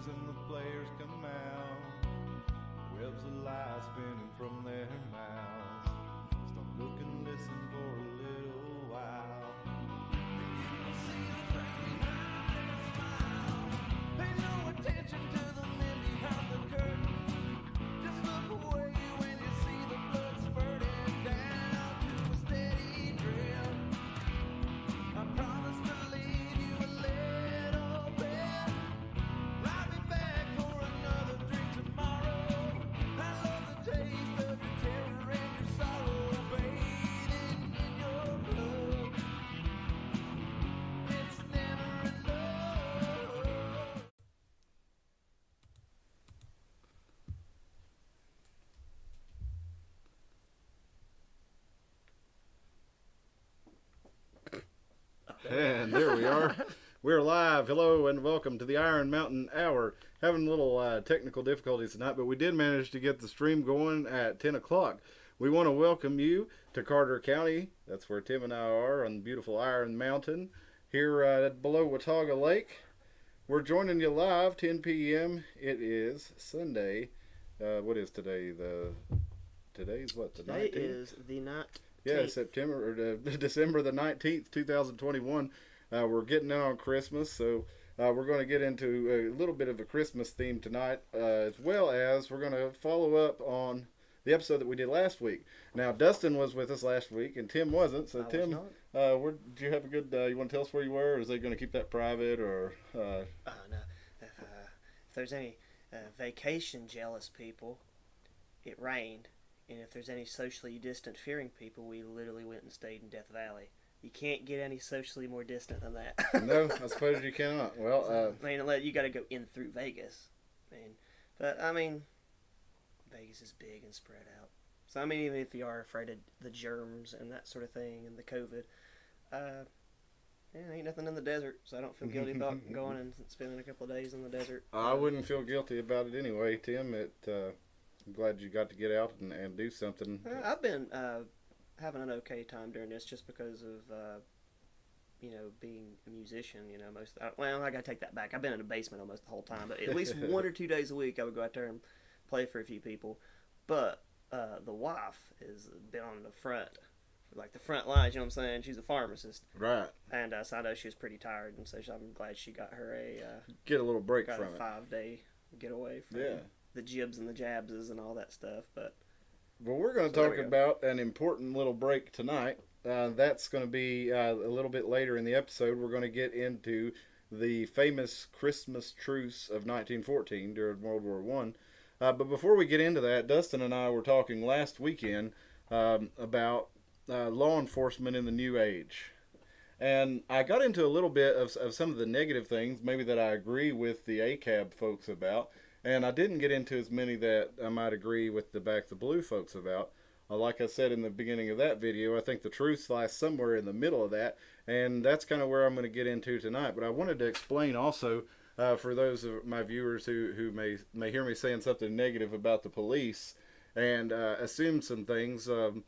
coaches and the players come out. Webs of lies spinning from their mouths. Stop, look and listen for a little while. And you will see the face behind their smile. Pay no attention to the men behind the curtain. Just look away when you see the blood spurting down to a steady drip. I promise to leave you a little bit. Ride me back for another drink tomorrow. I love the taste of your terror and your sorrow, bathing in your blood. It's never enough. And there we are. We're live. Hello and welcome to the Iron Mountain Hour. Having a little technical difficulties tonight, but we did manage to get the stream going at 10 o'clock. We want to welcome you to Carter County. That's where Tim and I are on beautiful Iron Mountain here below Watauga Lake. We're joining you live 10 p.m. It is Sunday. What is today? Today's what? The 19th? Today is the night. Yeah, December the 19th, 2021. We're getting in on Christmas, so we're going to get into a little bit of a Christmas theme tonight, as well as we're going to follow up on the episode that we did last week. Now, Dustin was with us last week, and Tim wasn't. So, Tim, did you have a good? You want to tell us where you were, or is they going to keep that private, or? Oh no! If there's any vacation jealous people, it rained. And if there's any socially distant fearing people, we literally went and stayed in Death Valley. You can't get any socially more distant than that. No, I suppose you cannot. Well, I mean, you got to go in through Vegas. But Vegas is big and spread out. So I mean, even if you are afraid of the germs and that sort of thing and the COVID, ain't nothing in the desert. So I don't feel guilty about going and spending a couple of days in the desert. I wouldn't feel guilty about it anyway, Tim. I'm glad you got to get out and do something. I've been having an okay time during this just because of, being a musician, I got to take that back. I've been in the basement almost the whole time, but at least 1 or 2 days a week I would go out there and play for a few people. But the wife has been on the front, like the front lines, you know what I'm saying? She's a pharmacist. Right. And so I know she was pretty tired, and so I'm glad she got her get a little break from it. 5-day getaway from the jibs and the jabses and all that stuff. But well, we're going to talk about an important little break tonight. That's going to be a little bit later in the episode. We're going to get into the famous Christmas truce of 1914 during World War One. But before we get into that, Dustin and I were talking last weekend about law enforcement in the new age. And I got into a little bit of some of the negative things, maybe that I agree with the ACAB folks about. And I didn't get into as many that I might agree with the Back the Blue folks about. Like I said in the beginning of that video, I think the truth lies somewhere in the middle of that. And that's kind of where I'm going to get into tonight. But I wanted to explain also, for those of my viewers who may hear me saying something negative about the police and assume some things that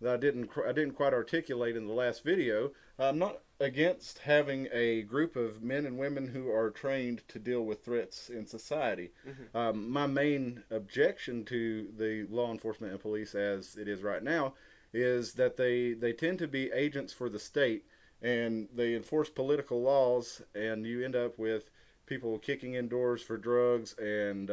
I didn't quite articulate in the last video. I'm not against having a group of men and women who are trained to deal with threats in society. Mm-hmm. My main objection to the law enforcement and police as it is right now is that they tend to be agents for the state, and they enforce political laws, and you end up with people kicking in doors for drugs and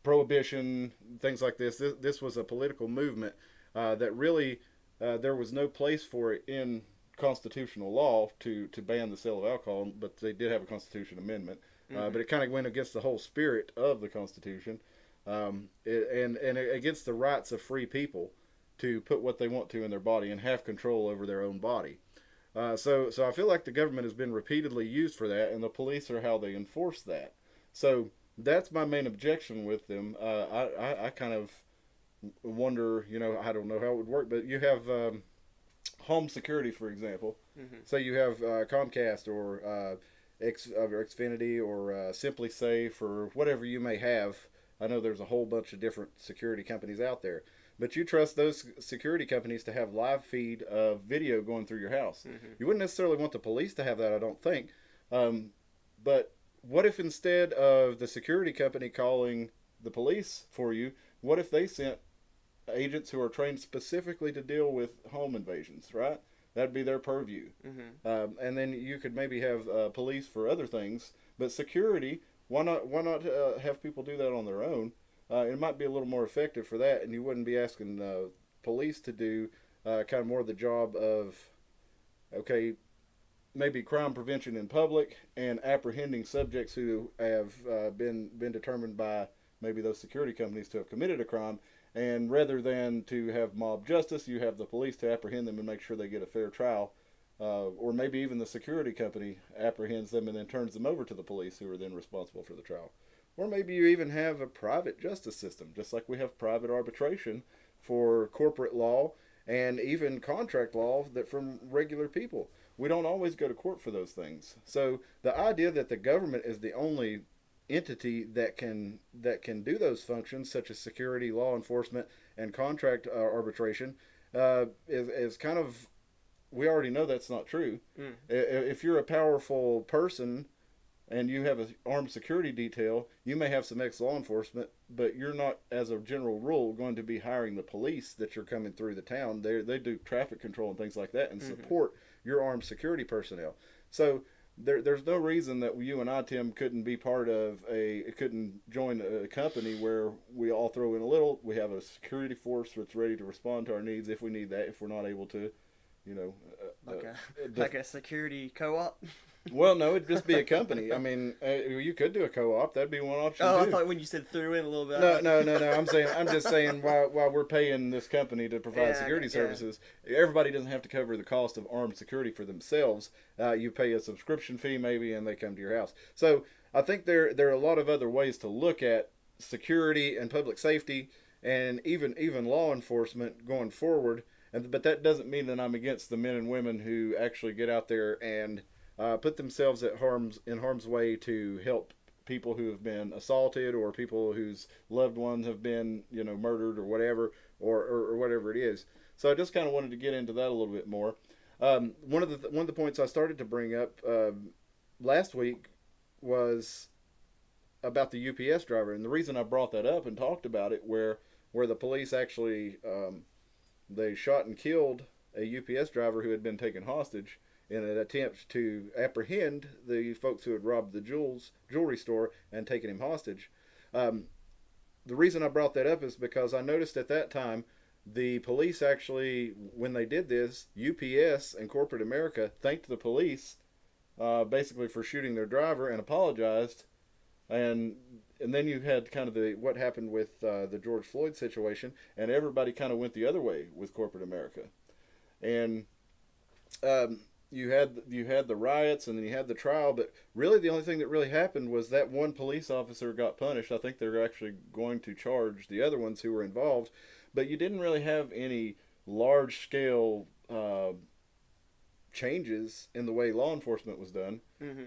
prohibition, things like this. This was a political movement that really there was no place for it in constitutional law to ban the sale of alcohol, but they did have a Constitution amendment. Mm-hmm. But it kind of went against the whole spirit of the Constitution, and against the rights of free people to put what they want to in their body and have control over their own body. So I feel like the government has been repeatedly used for that, and the police are how they enforce that. So that's my main objection with them. I kind of wonder, I don't know how it would work, but you have home security, for example. Mm-hmm. Say you have Comcast or Xfinity or Simply Safe or whatever you may have. I know there's a whole bunch of different security companies out there. But you trust those security companies to have live feed of video going through your house. Mm-hmm. You wouldn't necessarily want the police to have that, I don't think. But what if instead of the security company calling the police for you, what if they sent agents who are trained specifically to deal with home invasions, right? That'd be their purview. And then you could maybe have police for other things, but security. Why not have people do that on their own? It might be a little more effective for that, and you wouldn't be asking police to do kind of more of the job of, okay, maybe crime prevention in public and apprehending subjects who have been determined by maybe those security companies to have committed a crime. And rather than to have mob justice, you have the police to apprehend them and make sure they get a fair trial. Or maybe even the security company apprehends them and then turns them over to the police, who are then responsible for the trial. Or maybe you even have a private justice system, just like we have private arbitration for corporate law and even contract law that from regular people. We don't always go to court for those things. So the idea that the government is the only entity that can do those functions, such as security, law enforcement, and contract arbitration, is kind of, we already know that's not true. If you're a powerful person and you have an armed security detail, you may have some ex-law enforcement, but you're not, as a general rule, going to be hiring the police that you're coming through the town. They do traffic control and things like that and support your armed security personnel. So there's no reason that you and I, Tim, couldn't join a company where we all throw in a little. We have a security force that's ready to respond to our needs if we need that, if we're not able to, like a security co-op. Well, no, it'd just be a company. I mean, you could do a co-op. That'd be one option. Oh, too. I thought when you said threw in a little bit. No. I'm just saying while we're paying this company to provide security services, everybody doesn't have to cover the cost of armed security for themselves. You pay a subscription fee maybe, and they come to your house. So I think there are a lot of other ways to look at security and public safety, and even law enforcement going forward. But that doesn't mean that I'm against the men and women who actually get out there and put themselves in harm's way to help people who have been assaulted or people whose loved ones have been murdered or whatever or whatever it is. So I just kind of wanted to get into that a little bit more. One of the points I started to bring up last week was about the UPS driver, and the reason I brought that up and talked about it, where the police actually they shot and killed a UPS driver who had been taken hostage in an attempt to apprehend the folks who had robbed the jewelry store and taken him hostage. The reason I brought that up is because I noticed at that time the police actually, when they did this, UPS and corporate America thanked the police basically for shooting their driver and apologized. And then you had kind of what happened with the George Floyd situation, and everybody kind of went the other way with corporate America. And you had the riots, and then you had the trial, but really the only thing that really happened was that one police officer got punished. I think they're actually going to charge the other ones who were involved, but you didn't really have any large-scale changes in the way law enforcement was done,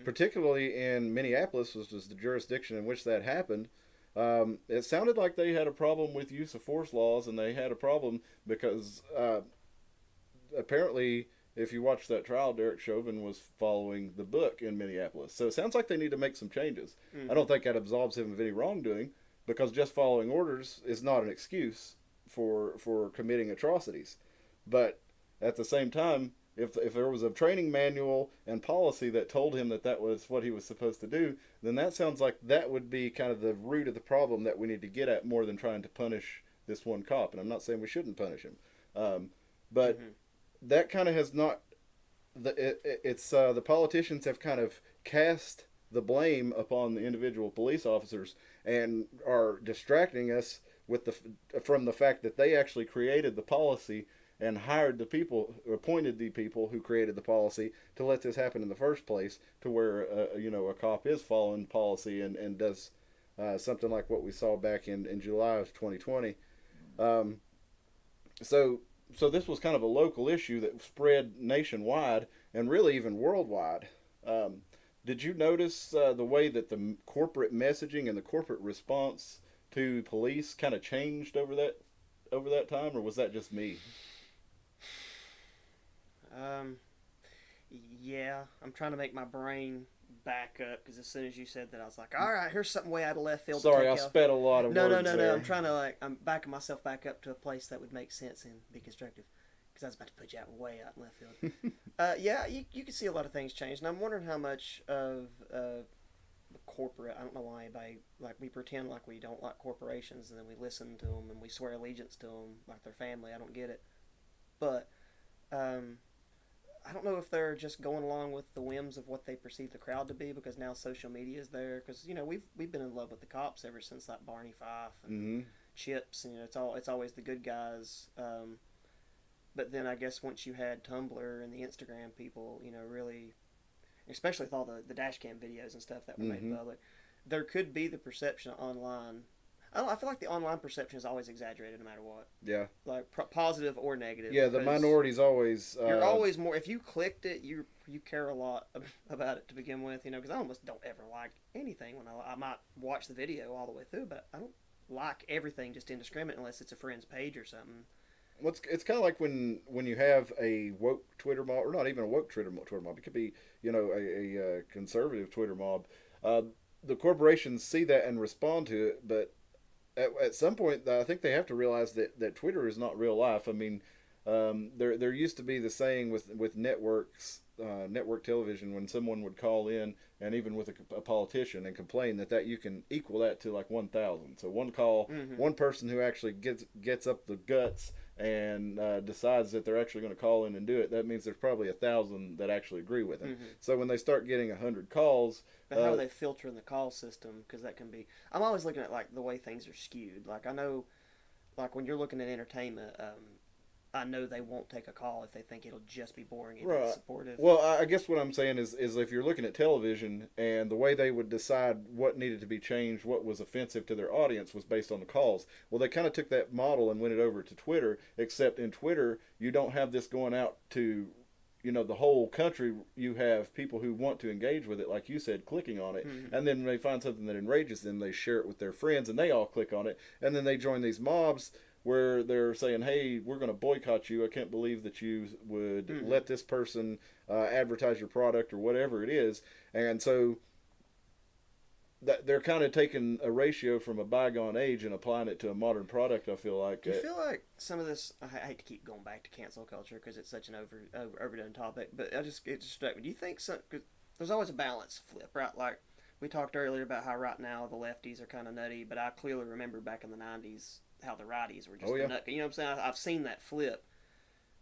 particularly in Minneapolis, which was the jurisdiction in which that happened. It sounded like they had a problem with use of force laws, and they had a problem because apparently, if you watch that trial, Derek Chauvin was following the book in Minneapolis. So it sounds like they need to make some changes. I don't think that absolves him of any wrongdoing, because just following orders is not an excuse for committing atrocities. But at the same time, if there was a training manual and policy that told him that was what he was supposed to do, then that sounds like that would be kind of the root of the problem that we need to get at, more than trying to punish this one cop. And I'm not saying we shouldn't punish him, but that kind of has not. The politicians have kind of cast the blame upon the individual police officers and are distracting us from the fact that they actually created the policy and hired the people, appointed the people who created the policy to let this happen in the first place, to where a cop is following policy and does something like what we saw back in July of 2020. So this was kind of a local issue that spread nationwide and really even worldwide. Did you notice the way that the corporate messaging and the corporate response to police kind of changed over that time, or was that just me? Yeah, I'm trying to make my brain back up because as soon as you said that, I was like, all right, here's something way out of left field. Sorry, to I take sped a lot of No, words no, no, there. no. I'm trying to I'm backing myself back up to a place that would make sense and be constructive. Because I was about to put you out way out in left field. Yeah, you can see a lot of things change, and I'm wondering how much of the corporate. I don't know why anybody we pretend like we don't like corporations, and then we listen to them and we swear allegiance to them like they're family. I don't get it, but I don't know if they're just going along with the whims of what they perceive the crowd to be because now social media is there. Because we've been in love with the cops ever since like Barney Fife and Chips, and it's always the good guys. But then I guess once you had Tumblr and the Instagram people, really, especially with all the dash cam videos and stuff that were made public, there could be the perception online. I feel like the online perception is always exaggerated no matter what. Yeah. Like positive or negative. Yeah, the minority's always... you're always more... If you clicked it, you care a lot about it to begin with, because I almost don't ever like anything. When I might watch the video all the way through, but I don't like everything just indiscriminate unless it's a friend's page or something. Well, it's kind of like when you have a woke Twitter mob, or not even a woke Twitter mob. It could be, a conservative Twitter mob. The corporations see that and respond to it, but at some point, I think they have to realize that Twitter is not real life. I mean, there used to be the saying with networks, network television, when someone would call in, and even with a politician, and complain that you can equal that to like 1,000. So one call, one person who actually gets up the guts and decides that they're actually going to call in and do it, that means there's probably 1,000 that actually agree with him. So when they start getting 100 calls... But how are they filtering the call system? Because that can be... I'm always looking at like the way things are skewed. Like I know, like when you're looking at entertainment, I know they won't take a call if they think it'll just be boring and right. supportive. Well, I guess what I'm saying is if you're looking at television and the way they would decide what needed to be changed, what was offensive to their audience was based on the calls. Well, they kind of took that model and went it over to Twitter, except in Twitter, you don't have this going out to, the whole country. You have people who want to engage with it, like you said, clicking on it. And then when they find something that enrages them, they share it with their friends and they all click on it. And then they join these mobs where they're saying, hey, we're going to boycott you. I can't believe that you would let this person advertise your product or whatever it is. And so they're kind of taking a ratio from a bygone age and applying it to a modern product, I feel like. Do you feel like some of this, I hate to keep going back to cancel culture because it's such an overdone topic, but it struck me. Do you think cause there's always a balance flip, right? Like we talked earlier about how right now the lefties are kind of nutty, but I clearly remember back in the 90s how the righties were just nut. You know what I'm saying? I've seen that flip.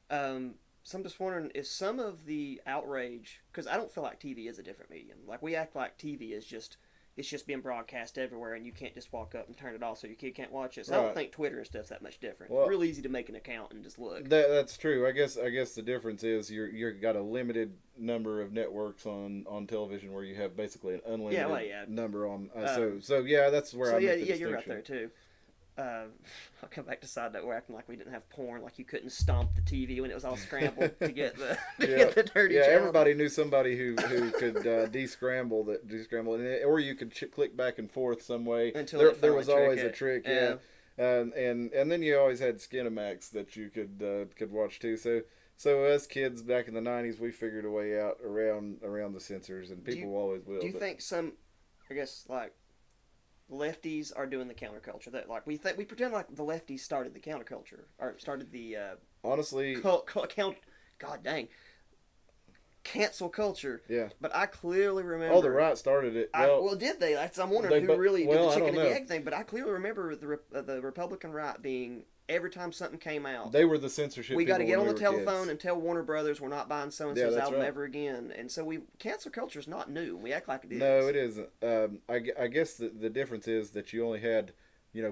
So I'm just wondering, is some of the outrage, because I don't feel like TV is a different medium. Like we act like TV is just, it's just being broadcast everywhere and you can't just walk up and turn it off so your kid can't watch it. So I don't think Twitter and stuff's that much different. Well, real easy to make an account and just look. That's true. I guess the difference is you're got a limited number of networks on television where you have basically an unlimited number on. So yeah, that's where I make the distinction. You're right there too. I'll come back to side note. We're acting like we didn't have porn, like you couldn't stomp the TV when it was all scrambled to get the get the dirty. Yeah, everybody knew somebody who could descramble it, or you could click back and forth some way. Until there was always a trick. Yeah. And then you always had Skinamax that you could watch too. So us kids back in the 90s, we figured a way out around the censors, and people always will. Do you think some, I guess, like, lefties are doing the counterculture? That like we pretend like the lefties started the counterculture or started the honestly God dang, cancel culture. Yeah. But I clearly remember. Oh, the right started it. Well, did they? I'm wondering who really did the chicken and the egg thing. But I clearly remember the Republican right being. Every time something came out, they were the censorship. We got to get on the telephone kids. And tell Warner Brothers we're not buying so and so's album ever again. And so cancel culture is not new. We act like it is. No, it isn't. I guess the difference is that you only had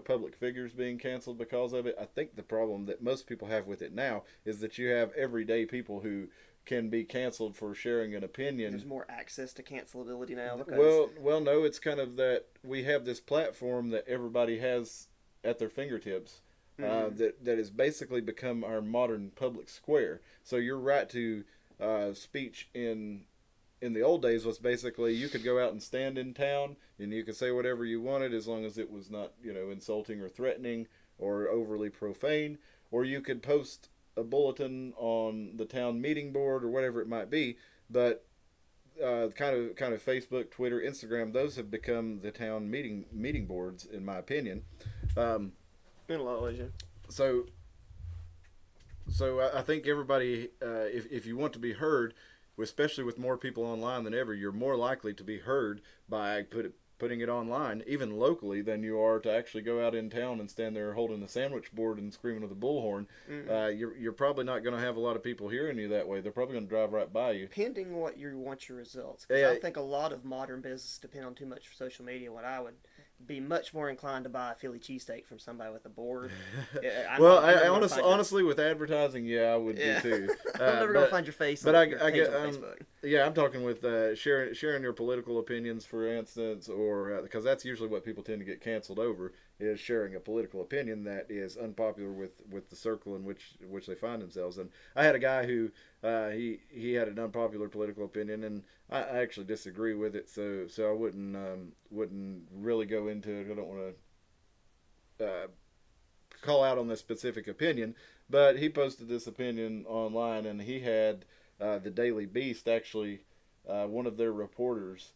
public figures being canceled because of it. I think the problem that most people have with it now is that you have everyday people who can be canceled for sharing an opinion. There's more access to cancelability now. Because... Well, no, it's kind of that we have this platform that everybody has at their fingertips. That has basically become our modern public square. So your right to speech in the old days was basically you could go out and stand in town and you could say whatever you wanted as long as it was not insulting or threatening or overly profane, or you could post a bulletin on the town meeting board or whatever it might be. But kind of Facebook, Twitter, Instagram. Those have become the town meeting boards, in my opinion. In a lot of ways, yeah. So I think everybody, if you want to be heard, especially with more people online than ever, you're more likely to be heard by putting it online, even locally, than you are to actually go out in town and stand there holding the sandwich board and screaming with a bullhorn. You're probably not going to have a lot of people hearing you that way. They're probably going to drive right by you. Pending what you want your results. 'Cause I think a lot of modern business depend on too much social media. What I would be much more inclined to buy a Philly cheesesteak from somebody with a board. Honestly, with advertising, I would do too. I'm never gonna find your face. But I get on Facebook. Yeah, I'm talking with sharing your political opinions, for instance, or because that's usually what people tend to get canceled over, is sharing a political opinion that is unpopular with the circle in which they find themselves. And I had a guy who he had an unpopular political opinion, and I actually disagree with it, so I wouldn't really go into it. I don't want to call out on this specific opinion, but he posted this opinion online, and he had the Daily Beast, actually one of their reporters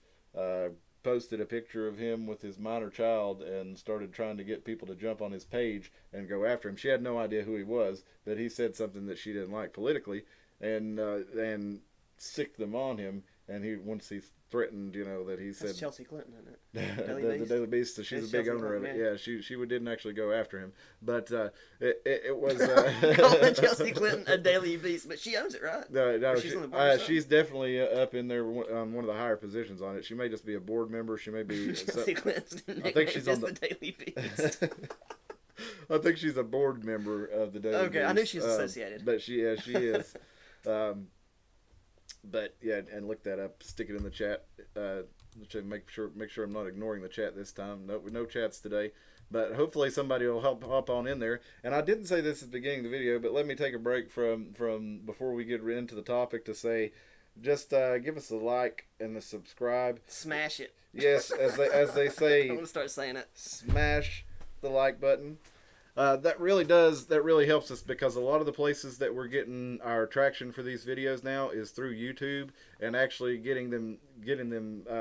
posted a picture of him with his minor child and started trying to get people to jump on his page and go after him. She had no idea who he was, but he said something that she didn't like politically, and sicked them on him. And once he threatened, that he said, that's Chelsea Clinton, isn't it? the Daily Beast. So she's a big owner of it. Yeah, she didn't actually go after him, but it was calling Chelsea Clinton a Daily Beast, but she owns it, right? No, she's on the board. She's definitely up in there on one of the higher positions on it. She may just be a board member. She may be. Chelsea Clinton's I think she's on the Daily Beast. I think she's a board member of the Daily Beast. Okay, I knew she was associated, but she is. But yeah, and look that up. Stick it in the chat. Make sure I'm not ignoring the chat this time. No chats today. But hopefully somebody will hop on in there. And I didn't say this at the beginning of the video, but let me take a break from before we get into the topic to say, just give us a like and a subscribe. Smash it. Yes, as they say. I'm gonna start saying it. Smash the like button. That really helps us, because a lot of the places that we're getting our traction for these videos now is through YouTube, and actually getting them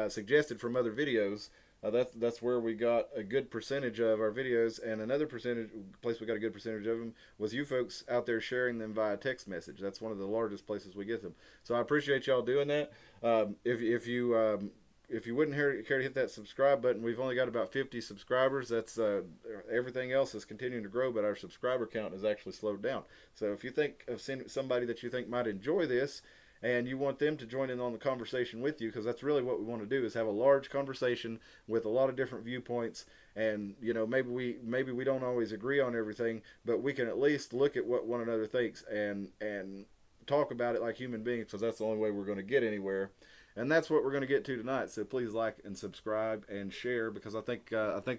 suggested from other videos. That's where we got a good percentage of our videos, and another place we got a good percentage of them was you folks out there sharing them via text message. That's one of the largest places we get them. So I appreciate y'all doing that. If you wouldn't care to hit that subscribe button, we've only got about 50 subscribers. That's everything else is continuing to grow, but our subscriber count has actually slowed down. So if you think of somebody that you think might enjoy this, and you want them to join in on the conversation with you, because that's really what we want to do, is have a large conversation with a lot of different viewpoints. And maybe we don't always agree on everything, but we can at least look at what one another thinks and talk about it like human beings, because that's the only way we're going to get anywhere. And that's what we're going to get to tonight. So please like and subscribe and share, because I think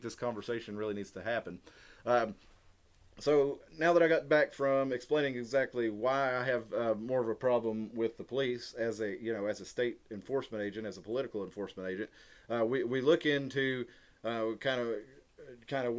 this conversation really needs to happen. So now that I got back from explaining exactly why I have more of a problem with the police as a state enforcement agent, as a political enforcement agent, we look into kind of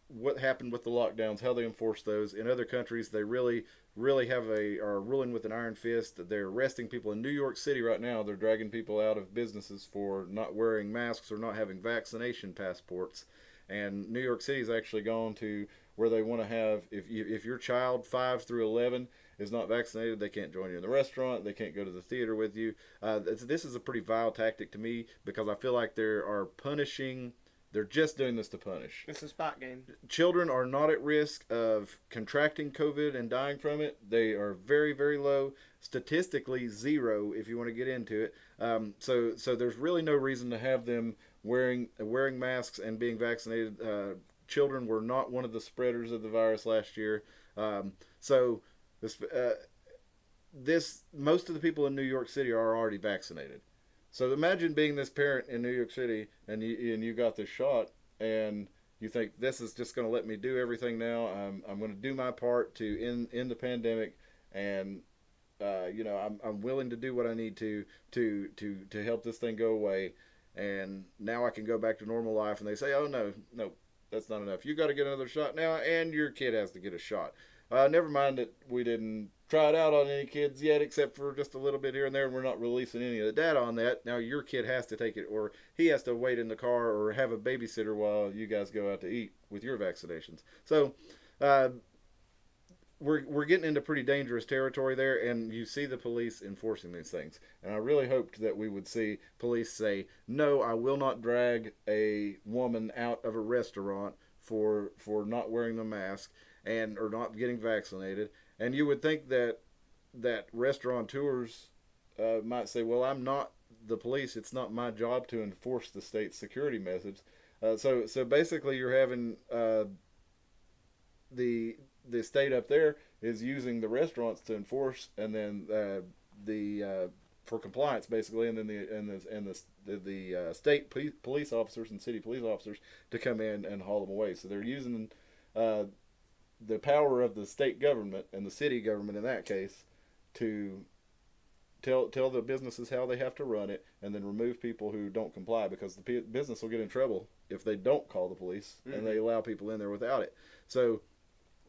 what happened with the lockdowns, how they enforce those. In other countries, they really are ruling with an iron fist. They're arresting people in New York City right now. They're dragging people out of businesses for not wearing masks or not having vaccination passports. And New York City's actually gone to where they want to have, if your child 5 through 11 is not vaccinated, they can't join you in the restaurant, they can't go to the theater with you. This is a pretty vile tactic to me, because I feel like they're just doing this to punish. It's a spot game. Children are not at risk of contracting COVID and dying from it. They are very, very low. Statistically, 0 if you want to get into it. So there's really no reason to have them wearing masks and being vaccinated. Children were not one of the spreaders of the virus last year. Most of the people in New York City are already vaccinated. So imagine being this parent in New York City, and you got this shot, and you think, this is just going to let me do everything now. I'm going to do my part to end the pandemic, and I'm willing to do what I need to help this thing go away. And now I can go back to normal life. And they say, oh no, that's not enough. You got to get another shot now, and your kid has to get a shot. Never mind that we didn't try it out on any kids yet, except for just a little bit here and there, and we're not releasing any of the data on that. Now your kid has to take it, or he has to wait in the car, or have a babysitter while you guys go out to eat with your vaccinations. So we're getting into pretty dangerous territory there, and you see the police enforcing these things. And I really hoped that we would see police say, no, I will not drag a woman out of a restaurant for not wearing the mask and or not getting vaccinated. And you would think that restaurateurs might say, well, I'm not the police. It's not my job to enforce the state's security methods. So basically you're having the state up there is using the restaurants to enforce, and then for compliance basically, and then the state police officers and city police officers to come in and haul them away. So they're using the power of the state government and the city government in that case to tell the businesses how they have to run it, and then remove people who don't comply, because the business will get in trouble if they don't call the police and they allow people in there without it. So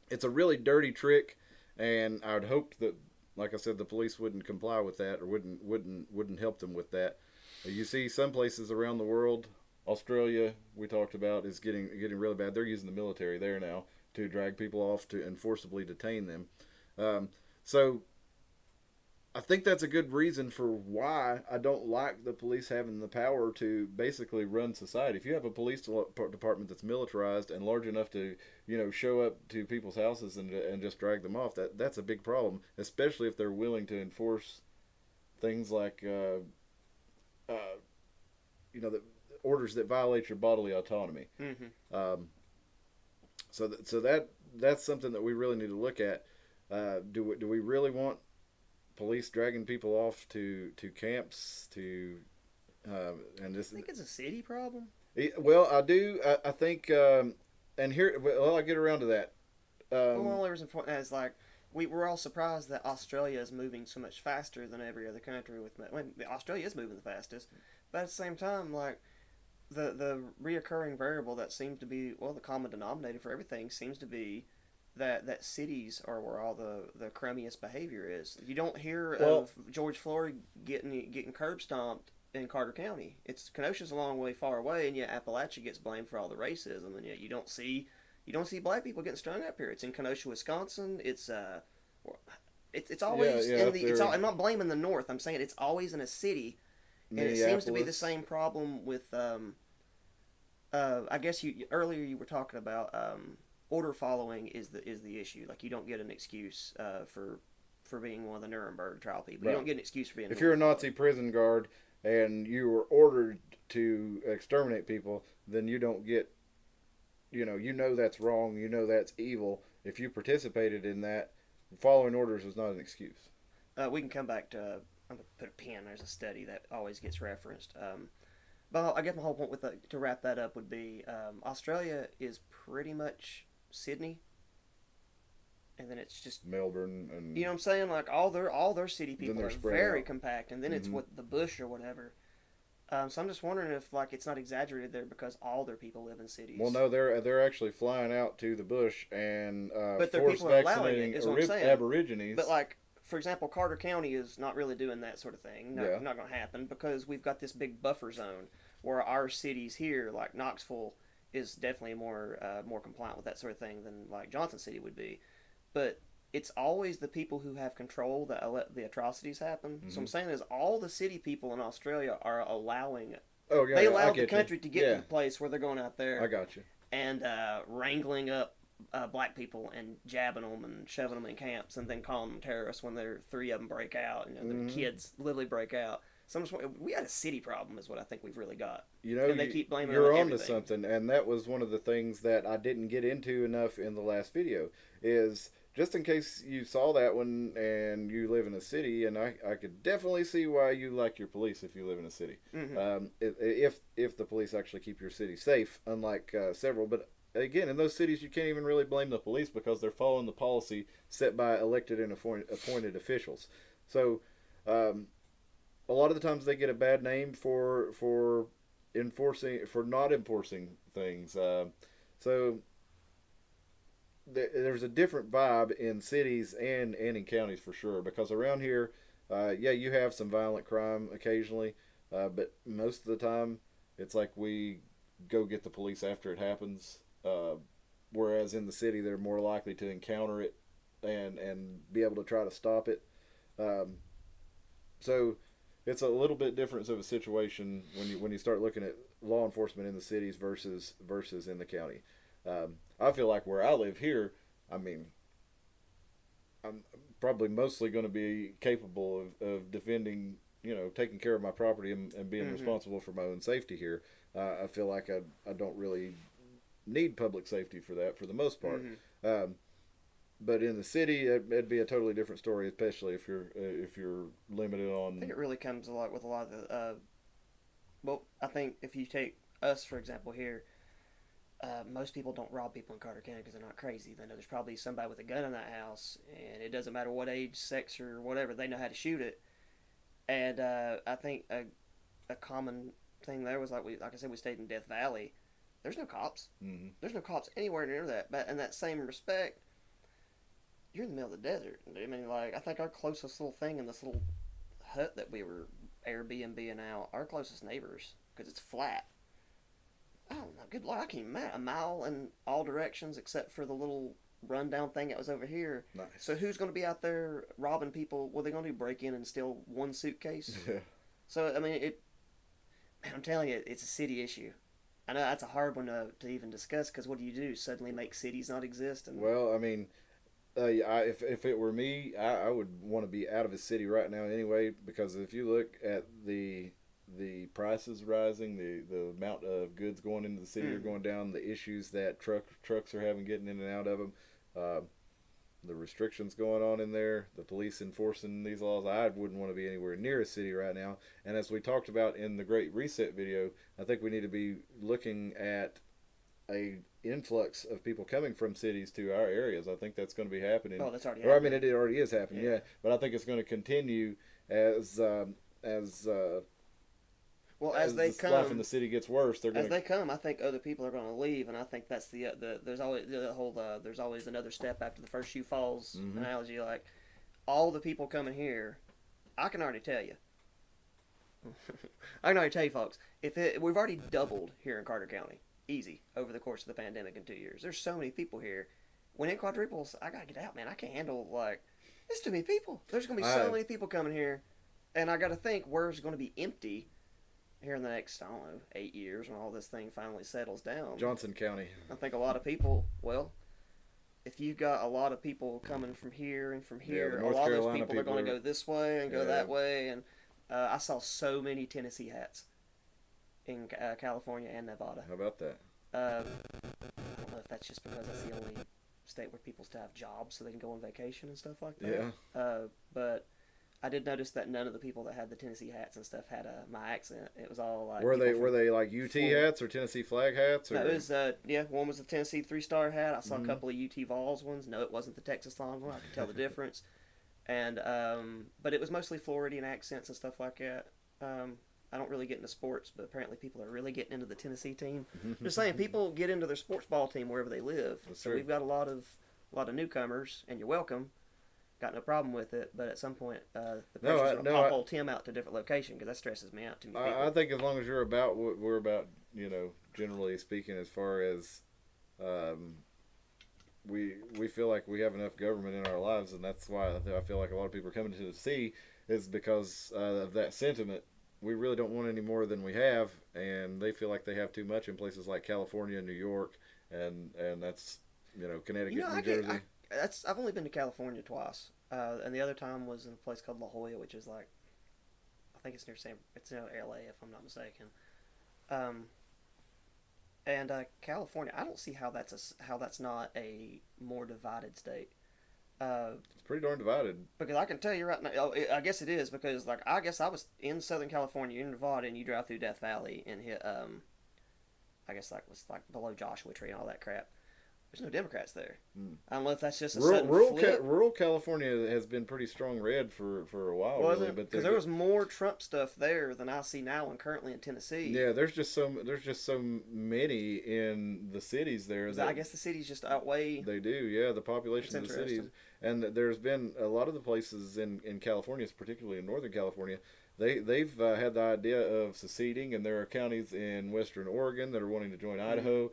it's a really dirty trick, and I would hope that, like I said, the police wouldn't comply with that, or wouldn't help them with that. You see some places around the world, Australia we talked about, is getting really bad. They're using the military there now to drag people off to and forcibly detain them. So I think that's a good reason for why I don't like the police having the power to basically run society. If you have a police department that's militarized and large enough to, show up to people's houses and just drag them off, that's a big problem, especially if they're willing to enforce things like, the orders that violate your bodily autonomy. Mm-hmm. So that's something that we really need to look at. Do we really want police dragging people off to camps and this? I think it's a city problem. Well, I do. I think, and here, well, I'll get around to that. Well, the only reason for that is like we're all surprised that Australia is moving so much faster than every other country. When Australia is moving the fastest, but at the same time, like the reoccurring variable that seems to be, well, the common denominator for everything seems to be that cities are where all the crummiest behavior is. You don't hear of George Floyd getting curb stomped in Carter County. Kenosha's a long way far away, and yet Appalachia gets blamed for all the racism, and yet you don't see black people getting strung up here. It's in Kenosha, Wisconsin. It's always I'm not blaming the North. I'm saying it's always in a city, and it seems to be the same problem with. I guess earlier you were talking about. Order following is the issue. Like, you don't get an excuse for being one of the Nuremberg trial people. Right. You don't get an excuse for being. If you're a Nazi prison guard and you were ordered to exterminate people, then you don't get. That's wrong. That's evil. If you participated in that, following orders is not an excuse. We can come back to. I'm gonna put a pin. There's a study that always gets referenced. But I guess my whole point to wrap that up would be Australia is pretty much Sydney, and then it's just Melbourne, and you know what I'm saying, like all their city people are very out. Compact, and then it's the bush or whatever. So I'm just wondering if it's not exaggerated there because all their people live in cities. Well, no, they're actually flying out to the bush and but their people are allowing it, is what I'm saying. Aborigines. But for example, Carter County is not really doing that sort of thing. No, not going to happen because we've got this big buffer zone where our cities here, like Knoxville, is definitely more compliant with that sort of thing than like Johnson City would be. But it's always the people who have control that let the atrocities happen. Mm-hmm. So I'm saying is all the city people in Australia are allowing it. Oh, yeah, they allowed the country to get to the place where they're going out there. I got you. And wrangling up black people and jabbing them and shoving them in camps and then calling them terrorists when three of them break out and the kids literally break out. So we had a city problem is what I think we've really got. And they keep blaming you're it on onto something, and that was one of the things that I didn't get into enough in the last video is just in case you saw that one and you live in a city, and I could definitely see why you like your police if you live in a city. Mm-hmm. If the police actually keep your city safe, unlike several. But again, in those cities, you can't even really blame the police because they're following the policy set by elected and appointed officials. So a lot of the times they get a bad name for not enforcing things. So there's a different vibe in cities and in counties for sure. Because around here, yeah, you have some violent crime occasionally, but most of the time, it's like we go get the police after it happens. Whereas in the city, they're more likely to encounter it and be able to try to stop it. Um, so it's a little bit different of a situation when you start looking at law enforcement in the cities versus in the county. I feel like where I live here, I mean, I'm probably mostly going to be capable of defending, taking care of my property and being responsible for my own safety here. I feel like I don't really need public safety for that for the most part. Um, but in the city, it'd be a totally different story, especially if you're limited on. I think it really comes a lot with a lot of the. Well, I think if you take us for example here, most people don't rob people in Carter County because they're not crazy. They know there's probably somebody with a gun in that house, and it doesn't matter what age, sex, or whatever. They know how to shoot it. And I think a common thing there was like I said, we stayed in Death Valley. There's no cops. Mm-hmm. There's no cops anywhere near that. But in that same respect, you're in the middle of the desert. I mean, like I think our closest little thing in this little hut that we were Airbnb-ing out, our closest neighbors, because it's flat. I don't know. Good Lord, I can't imagine a mile in all directions except for the little rundown thing that was over here. Nice. So who's going to be out there robbing people? What are they going to do? Break in and steal one suitcase? Yeah. So I mean, Man, I'm telling you, it's a city issue. I know that's a hard one to even discuss because what do? Suddenly make cities not exist? And Well, I mean, if it were me, I would want to be out of the city right now anyway. Because if you look at the prices rising, the amount of goods going into the city are going down, the issues that trucks are having getting in and out of them, the restrictions going on in there, the police enforcing these laws, I wouldn't want to be anywhere near a city right now. And as we talked about in the Great Reset video, I think we need to be looking at a influx of people coming from cities to our areas. I think that's going to be happening. Oh, that's already Or I happening. mean, it already is happening, yeah. But I think it's going to continue as well, as they this come, life in the city gets worse. They're going as they come, I think other people are going to leave, and I think that's the there's always the whole there's always another step after the first shoe falls analogy. Like all the people coming here, I can already tell you. I can already tell you, folks. We've already doubled here in Carter County, easy over the course of the pandemic in 2 years. There's so many people here. When it quadruples, I gotta get out, man. I can't handle there's too many people. There's gonna be so many people coming here, and I gotta think where's going to be empty here in the next, I don't know, 8 years when all this thing finally settles down. Johnson County. I think a lot of people, well, if you've got a lot of people coming from here and from here, a lot of those people are going to go this way and go that way. And I saw so many Tennessee hats in California and Nevada. How about that? I don't know if that's just because that's the only state where people still have jobs so they can go on vacation and stuff like that. Yeah. But I did notice that none of the people that had the Tennessee hats and stuff had my accent. It was all like were they like UT hats or Tennessee flag hats? Or? No, it was one was the Tennessee 3-star hat. I saw a couple of UT Vols ones. No, it wasn't the Texas Longhorn one. I could tell the difference. And but it was mostly Floridian accents and stuff like that. I don't really get into sports, but apparently people are really getting into the Tennessee team. Just saying, people get into their sports ball team wherever they live. That's so true. we've got a lot of newcomers, and you're welcome. Got no problem with it, but at some point, the pressure's going to pop old Tim out to a different location because that stresses me out too many people. I think as long as you're about what we're about, generally speaking, as far as we feel like we have enough government in our lives, and that's why I feel like a lot of people are coming to Tennessee is because of that sentiment. We really don't want any more than we have, and they feel like they have too much in places like California, New York, and that's Connecticut, New Jersey. I've only been to California twice, and the other time was in a place called La Jolla, which is like, I think it's near LA if I'm not mistaken. And California, I don't see how that's not a more divided state. It's pretty darn divided. Because I can tell you right now, I guess it is because I guess I was in Southern California, in Nevada, and you drive through Death Valley and hit I guess was below Joshua Tree and all that crap. there's no Democrats there. Mm. I don't know if that's just a sudden flip. Rural California has been pretty strong red for a while, Was really. it? But Because there was more Trump stuff there than I see now and currently in Tennessee. yeah, there's just so many in the cities there. I guess the cities just outweigh. They do, yeah. The population of the cities, and there's been a lot of the places in California, particularly in Northern California. They've had the idea of seceding, and there are counties in Western Oregon that are wanting to join Idaho.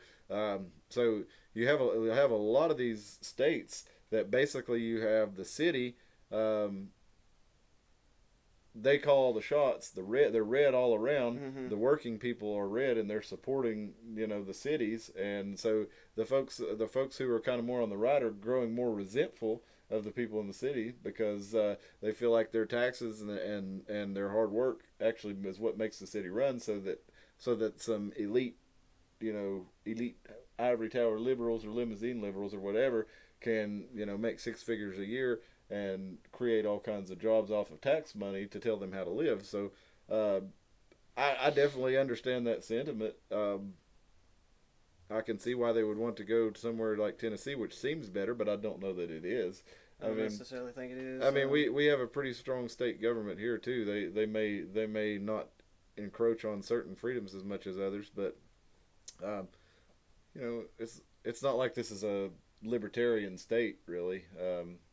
So you have a lot of these states that basically you have the city. They call all the shots. They're red all around. Mm-hmm. The working people are red, and they're supporting the cities. And so the folks who are kind of more on the right are growing more resentful of the people in the city because they feel like their taxes and their hard work actually is what makes the city run. So that some elite ivory tower liberals or limousine liberals or whatever can make six figures a year and create all kinds of jobs off of tax money to tell them how to live. So I definitely understand that sentiment. I can see why they would want to go to somewhere like Tennessee, which seems better, but I don't know that it is. I don't necessarily think it is. I mean, we have a pretty strong state government here too. They may not encroach on certain freedoms as much as others, but it's not like this is a libertarian state, really.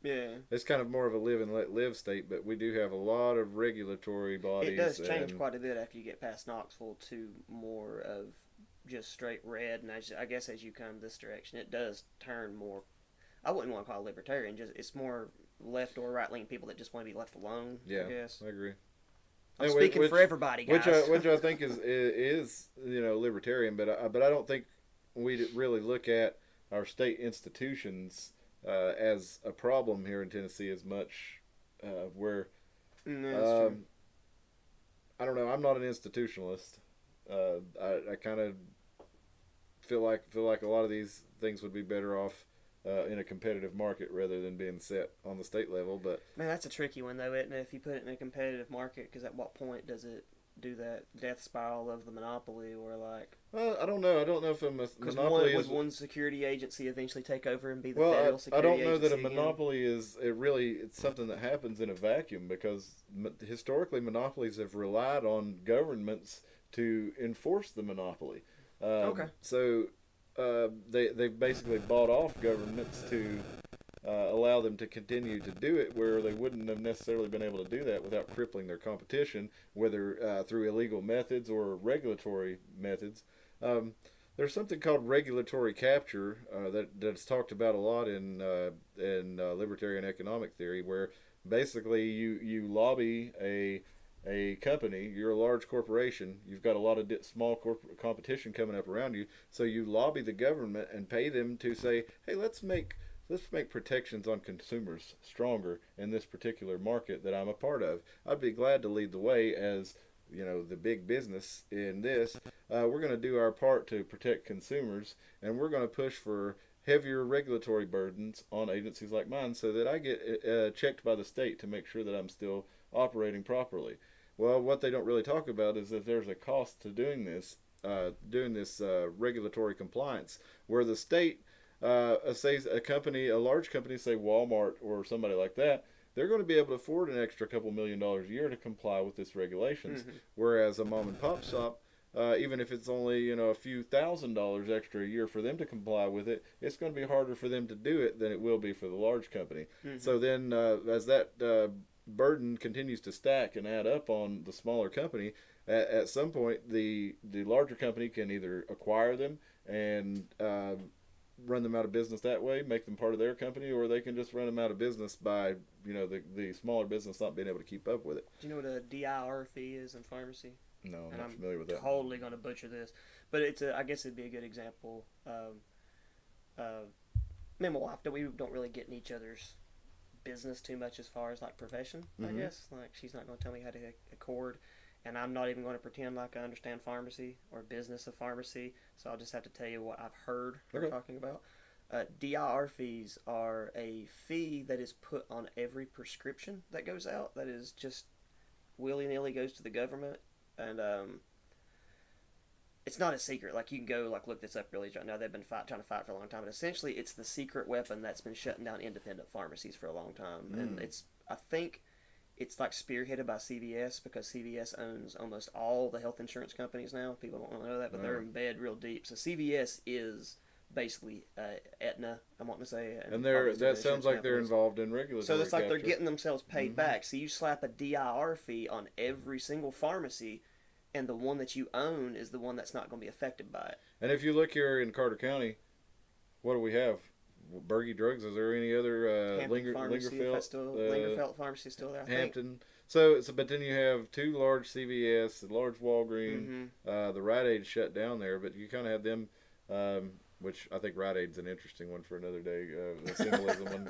Yeah, it's kind of more of a live and let live state, but we do have a lot of regulatory bodies. It does change quite a bit after you get past Knoxville to more of just straight red, and I guess as you come this direction, it does turn more. I wouldn't want to call it libertarian. It's more left or right leaning people that just want to be left alone. Yeah, I guess. I agree. I'm speaking for everybody, guys. Which I think is libertarian, but I don't think we really look at our state institutions as a problem here in Tennessee as much. Where True. I don't know. I'm not an institutionalist. I kind of feel like a lot of these things would be better off in a competitive market rather than being set on the state level. But man, that's a tricky one though, isn't it? If you put it in a competitive market, because at what point does it do that death spiral of the monopoly, or like? I don't know. I don't know if a monopoly would one security agency eventually take over and be the well, federal security agency? I don't know that a again? monopoly it's something that happens in a vacuum, because historically monopolies have relied on governments to enforce the monopoly. Okay. So they've basically bought off governments to allow them to continue to do it, where they wouldn't have necessarily been able to do that without crippling their competition, whether through illegal methods or regulatory methods. There's something called regulatory capture that's talked about a lot in libertarian economic theory, where basically you lobby a company. You're a large corporation. You've got a lot of small competition coming up around you. So you lobby the government and pay them to say, hey, let's make protections on consumers stronger in this particular market that I'm a part of. I'd be glad to lead the way as the big business in this. We're going to do our part to protect consumers, and we're going to push for heavier regulatory burdens on agencies like mine so that I get checked by the state to make sure that I'm still operating properly. Well, what they don't really talk about is that there's a cost to doing this regulatory compliance, where the state, say a large company, say Walmart or somebody like that, they're going to be able to afford an extra couple $1 million a year to comply with this regulations, whereas a mom and pop shop, even if it's only a few $1,000s extra a year for them to comply with it, it's going to be harder for them to do it than it will be for the large company. So then as that burden continues to stack and add up on the smaller company, at some point the larger company can either acquire them and run them out of business that way, make them part of their company, or they can just run them out of business by the smaller business not being able to keep up with it. Do you know what a DIR fee is in pharmacy? No, I'm not familiar with that. Totally going to butcher this, but I guess it'd be a good example. Me and my wife, we don't really get in each other's business too much as far as like profession. I guess like she's not going to tell me how to accord, and I'm not even going to pretend like I understand pharmacy or business of pharmacy. So I'll just have to tell you what I've heard her talking about. DIR fees are a fee that is put on every prescription that goes out. That is just willy-nilly goes to the government, and it's not a secret. Like, you can go like look this up really right now. They've been trying to fight for a long time. But essentially, it's the secret weapon that's been shutting down independent pharmacies for a long time. And I think it's like spearheaded by CVS, because CVS owns almost all the health insurance companies now. People don't want to know that, but they're in bed real deep. So CVS is basically Aetna, I want to say. And that sounds like they're involved in regulatory. So it's like they're getting themselves paid back. So you slap a DIR fee on every single pharmacy, and the one that you own is the one that's not going to be affected by it. And if you look here in Carter County, what do we have? Bergie Drugs. Is there any other Lingerfeld Pharmacy still there? Hampton. So, but then you have two large CVS, the large Walgreens, the Rite Aid shut down there, but you kind of have them, which I think Rite Aid's an interesting one for another day. The symbolism, on,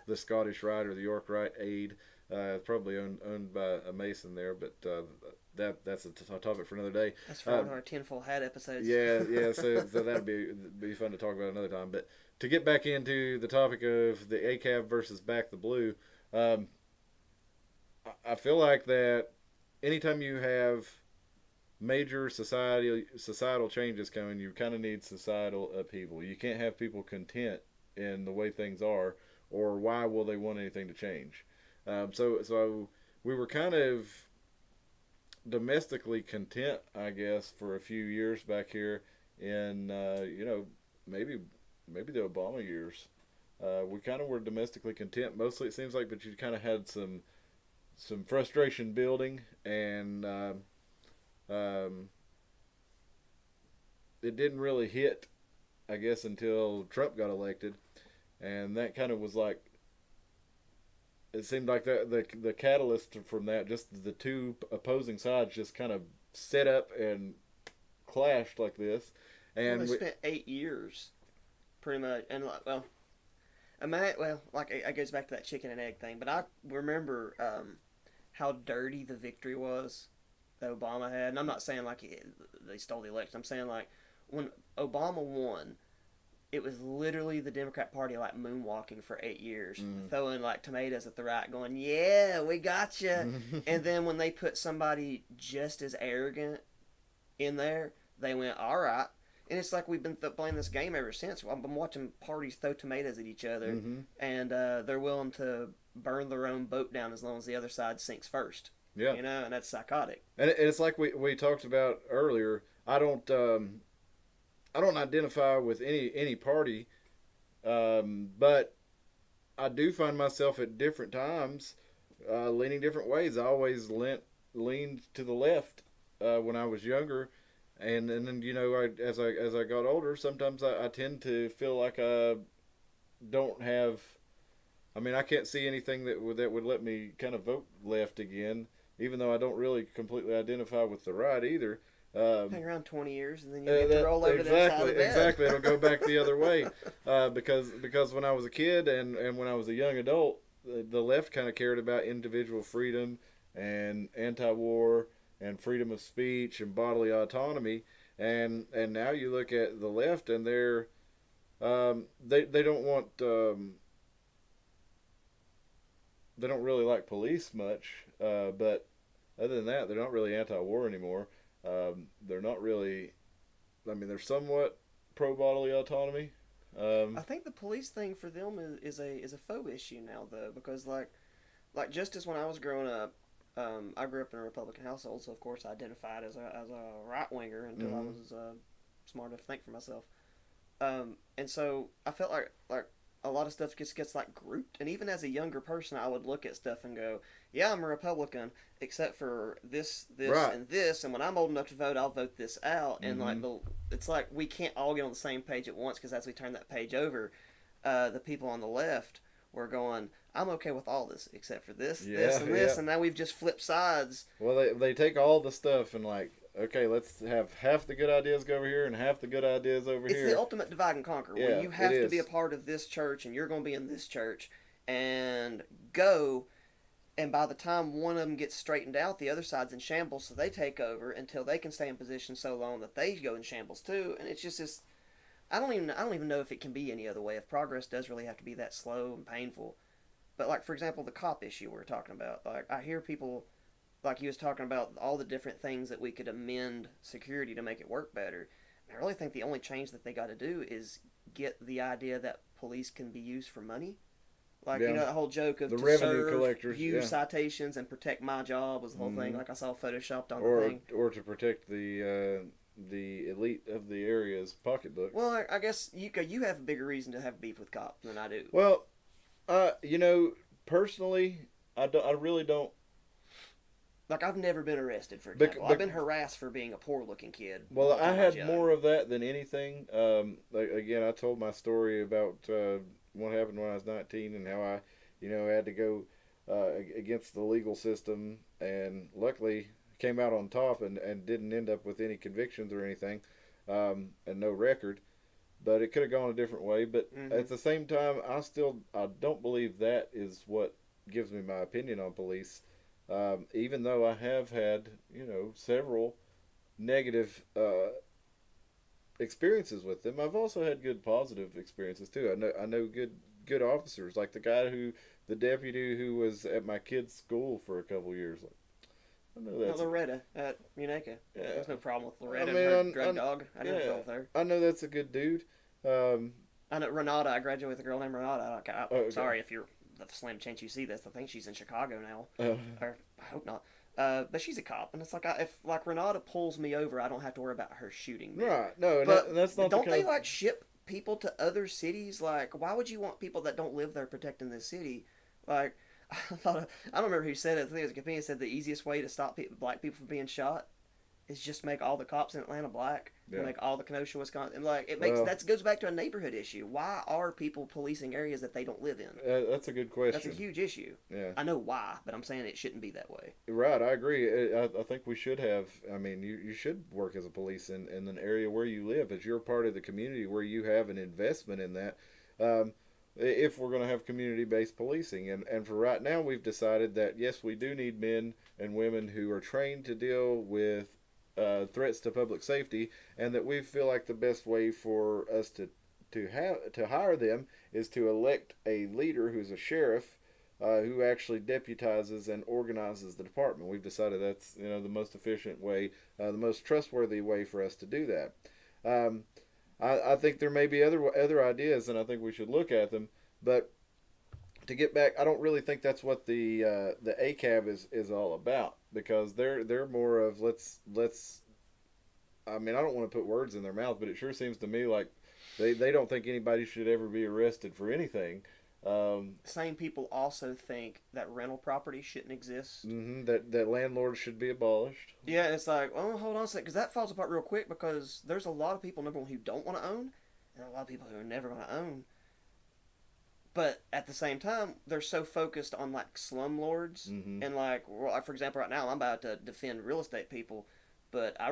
the Scottish Rite or the York Rite Aid, probably owned by a Mason there, but that's a topic for another day. That's for one of our tinfoil hat episodes. Yeah. So that'd be fun to talk about another time. But to get back into the topic of the ACAB versus Back the Blue, I feel like that anytime you have major societal changes coming, you kind of need societal upheaval. You can't have people content in the way things are, or why will they want anything to change? So we were kind of domestically content, I guess, for a few years back here in maybe the Obama years. We kind of were domestically content mostly, it seems like, but you kind of had some frustration building, and it didn't really hit, I guess, until Trump got elected, and that kind of was like, it seemed like the catalyst from that, just the two opposing sides just kind of set up and clashed like this. And they spent 8 years, pretty much, and it goes back to that chicken and egg thing. But I remember how dirty the victory was that Obama had, and I'm not saying like they stole the election. I'm saying like when Obama won, it was literally the Democrat Party like moonwalking for 8 years, throwing like tomatoes at the right, going, "Yeah, we got you." And then when they put somebody just as arrogant in there, they went, "All right." And it's like we've been playing this game ever since. I've been watching parties throw tomatoes at each other, and they're willing to burn their own boat down as long as the other side sinks first. Yeah, and that's psychotic. And it's like we talked about earlier. I don't identify with any party, but I do find myself at different times leaning different ways. I always leaned to the left when I was younger. And then as I got older, sometimes I tend to feel like I don't have. I mean, I can't see anything that would let me kind of vote left again, even though I don't really completely identify with the right either. Hang around 20 years, and then you get to roll over to the side of the bed. Exactly. It'll go back the other way because when I was a kid and when I was a young adult, the left kind of cared about individual freedom and anti-war and freedom of speech and bodily autonomy, and now you look at the left and they're they don't want they don't really like police much, but other than that, they're not really anti-war anymore. They're not really. I mean, they're somewhat pro bodily autonomy. I think the police thing for them is a faux issue now, though, because like just as when I was growing up. I grew up in a Republican household, so of course I identified as a right winger until I was smart enough to think for myself. And so I felt like a lot of stuff gets like grouped, and even as a younger person, I would look at stuff and go, "Yeah, I'm a Republican, except for this, right. and this, and when I'm old enough to vote, I'll vote this out." And it's like we can't all get on the same page at once, because as we turn that page over, the people on the left were going, "I'm okay with all this except for this, this, and this," and now we've just flipped sides. Well, they take all the stuff and like, okay, let's have half the good ideas go over here and half the good ideas over here. It's the ultimate divide and conquer. Where you have to be a part of this church and you're going to be in this church and go. And by the time one of them gets straightened out, the other side's in shambles, so they take over until they can stay in position so long that they go in shambles too. And it's just this. I don't even know if it can be any other way. If progress does really have to be that slow and painful. But like, for example, the cop issue we're talking about. Like, I hear people like he was talking about all the different things that we could amend security to make it work better. And I really think the only change that they got to do is get the idea that police can be used for money. Like, Yeah. you know, that whole joke of The to revenue serve collectors, huge yeah. citations and protect my job was the whole thing. Mhm. Like I saw photoshopped on the Or thing. to protect the elite of the area's pocketbooks. Well, I guess you have a bigger reason to have beef with cops than I do. Well, you know, personally, I really don't. Like, I've never been arrested, for example. I've been harassed for being a poor-looking kid. Well, I had young. more of that than anything. Like, again, I told my story about what happened when I was 19 and how I, had to go against the legal system, and luckily came out on top and didn't end up with any convictions or anything, and no record. But it could have gone a different way. But at the same time, I don't believe that is what gives me my opinion on police. Even though I have had, several negative experiences with them, I've also had good positive experiences too. I know good officers, like the deputy who was at my kid's school for a couple years. Like, I know that's Loretta at Muneka. Yeah. There's no problem with Loretta I mean, and her drug dog. I didn't have a problem with her. I know that's a good dude. I know Renata. I graduated with a girl named Renata. Okay. Sorry if you're the slim chance you see this. I think she's in Chicago now. Or I hope not. But she's a cop, and it's like if Renata pulls me over, I don't have to worry about her shooting me. Right? No, But that's not. Don't they like ship people to other cities? Like, why would you want people that don't live there protecting this city? Like, I don't remember who said it. I think it was a comedian said the easiest way to stop black people from being shot is just make all the cops in Atlanta black. Yeah. Make all the Kenosha, Wisconsin. Like, that goes back to a neighborhood issue. Why are people policing areas that they don't live in? That's a good question. That's a huge issue. Yeah. I know why, but I'm saying it shouldn't be that way. Right, I agree. I think we should have. I mean, you should work as a police in an area where you live, as you're part of the community where you have an investment in that. If we're going to have community-based policing, and for right now, we've decided that yes, we do need men and women who are trained to deal with threats to public safety, and that we feel like the best way for us to hire them is to elect a leader who's a sheriff who actually deputizes and organizes the department. We've decided that's the most efficient way, the most trustworthy way for us to do that. I think there may be other ideas, and I think we should look at them. But to get back, I don't really think that's what the ACAB is all about, because they're more of let's. I mean, I don't want to put words in their mouth, but it sure seems to me like they don't think anybody should ever be arrested for anything. Same people also think that rental property shouldn't exist. That landlords should be abolished. Yeah, it's like, well, hold on a second, because that falls apart real quick, because there's a lot of people, number one, who don't want to own, and a lot of people who are never going to own. But at the same time, they're so focused on like slumlords and like, for example, right now I'm about to defend real estate people, but I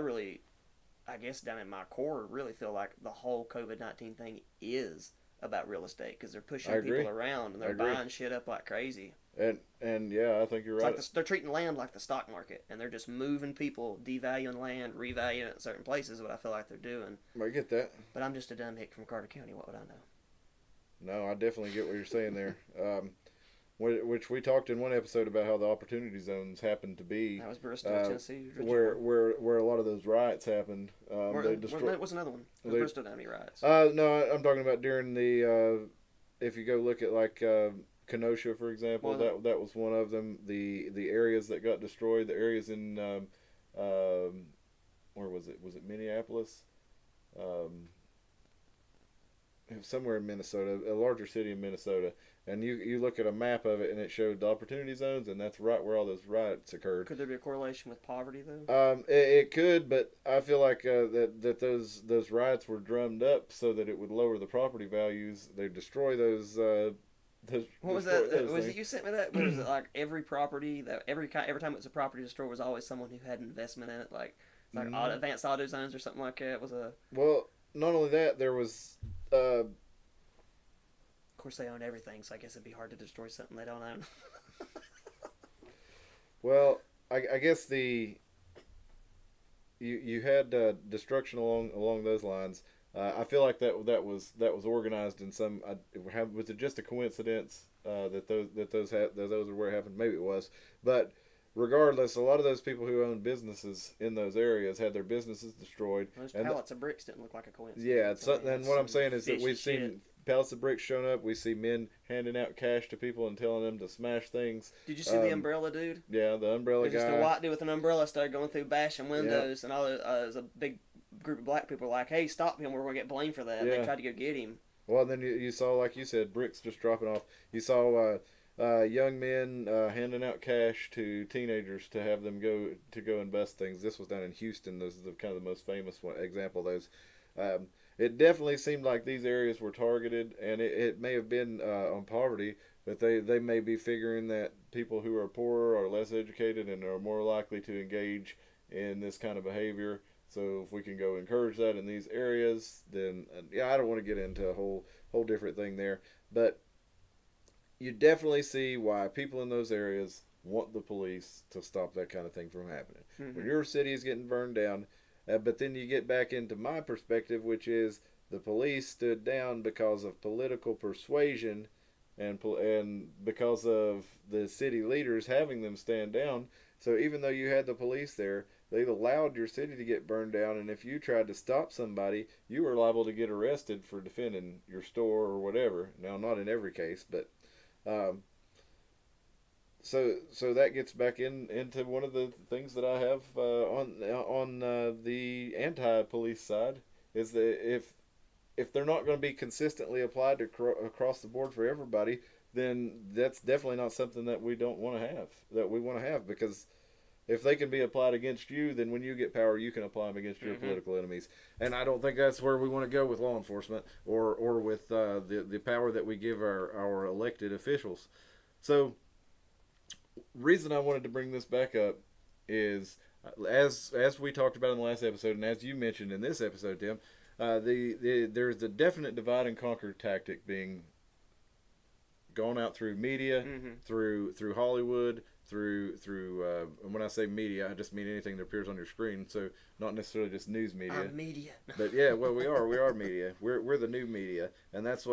guess down in my core, really feel like the whole COVID-19 thing is about real estate, because they're pushing people around and they're buying shit up like crazy. And yeah, I think you're right. Like they're treating land like the stock market, and they're just moving people, devaluing land, revaluing it in certain places. What I feel like they're doing. I get that. But I'm just a dumb hick from Carter County. What would I know? No, I definitely get what you're saying there. Which we talked in one episode about how the opportunity zones happen to be. That was Bristol, Tennessee. Where a lot of those riots happened. What's another one? Bristol down any riots? No, I'm talking about during the. If you go look at like Kenosha, for example, that was one of them. The areas that got destroyed, the areas in where was it? Was it Minneapolis? Somewhere in Minnesota, a larger city in Minnesota, and you look at a map of it, and it showed the opportunity zones, and that's right where all those riots occurred. Could there be a correlation with poverty, though? It could, but I feel like that those riots were drummed up so that it would lower the property values. They destroy those. What was that? Was it you sent me that? Was it like every property that every time it was a property destroyed was always someone who had an investment in it, like advanced auto zones or something like that? Well, not only that, there was. Of course, they own everything, so I guess it'd be hard to destroy something they don't own. Well, I guess you had destruction along those lines. I feel like that was organized in some. Was it just a coincidence that those are where it happened? Maybe it was, but regardless, a lot of those people who own businesses in those areas had their businesses destroyed. Those pallets of bricks didn't look like a coincidence. Yeah, and what I'm saying is that we've shit. seen pallets of bricks showing up. We see men handing out cash to people and telling them to smash things. Did you see the umbrella dude? Yeah, the umbrella guy. Just a white dude with an umbrella started going through bashing windows, and all there's a big group of black people were like, "Hey, stop him! We're going to get blamed for that." And they tried to go get him. Well, then you saw, like you said, bricks just dropping off. You saw young men handing out cash to teenagers to have them go and bust things. This was down in Houston. This is kind of the most famous example of those. It definitely seemed like these areas were targeted, and it may have been on poverty, but they may be figuring that people who are poorer are less educated and are more likely to engage in this kind of behavior. So if we can go encourage that in these areas, then I don't want to get into a whole different thing there, but you definitely see why people in those areas want the police to stop that kind of thing from happening. Mm-hmm. When your city is getting burned down, but then you get back into my perspective, which is the police stood down because of political persuasion and because of the city leaders having them stand down. So even though you had the police there, they allowed your city to get burned down, and if you tried to stop somebody, you were liable to get arrested for defending your store or whatever. Now, not in every case, but so that gets back into one of the things that I have on the anti-police side is that if they're not going to be consistently applied across the board for everybody, then that's definitely not something that we don't want to have. That we want to have, because if they can be applied against you, then when you get power, you can apply them against your political enemies. And I don't think that's where we want to go with law enforcement or with the power that we give our elected officials. So, reason I wanted to bring this back up is, as we talked about in the last episode, and as you mentioned in this episode, Tim, there's a definite divide and conquer tactic being gone out through media, through Hollywood, through and when I say media, I just mean anything that appears on your screen. So not necessarily just news media. I'm media. But yeah, well, we are media. We're the new media, and that's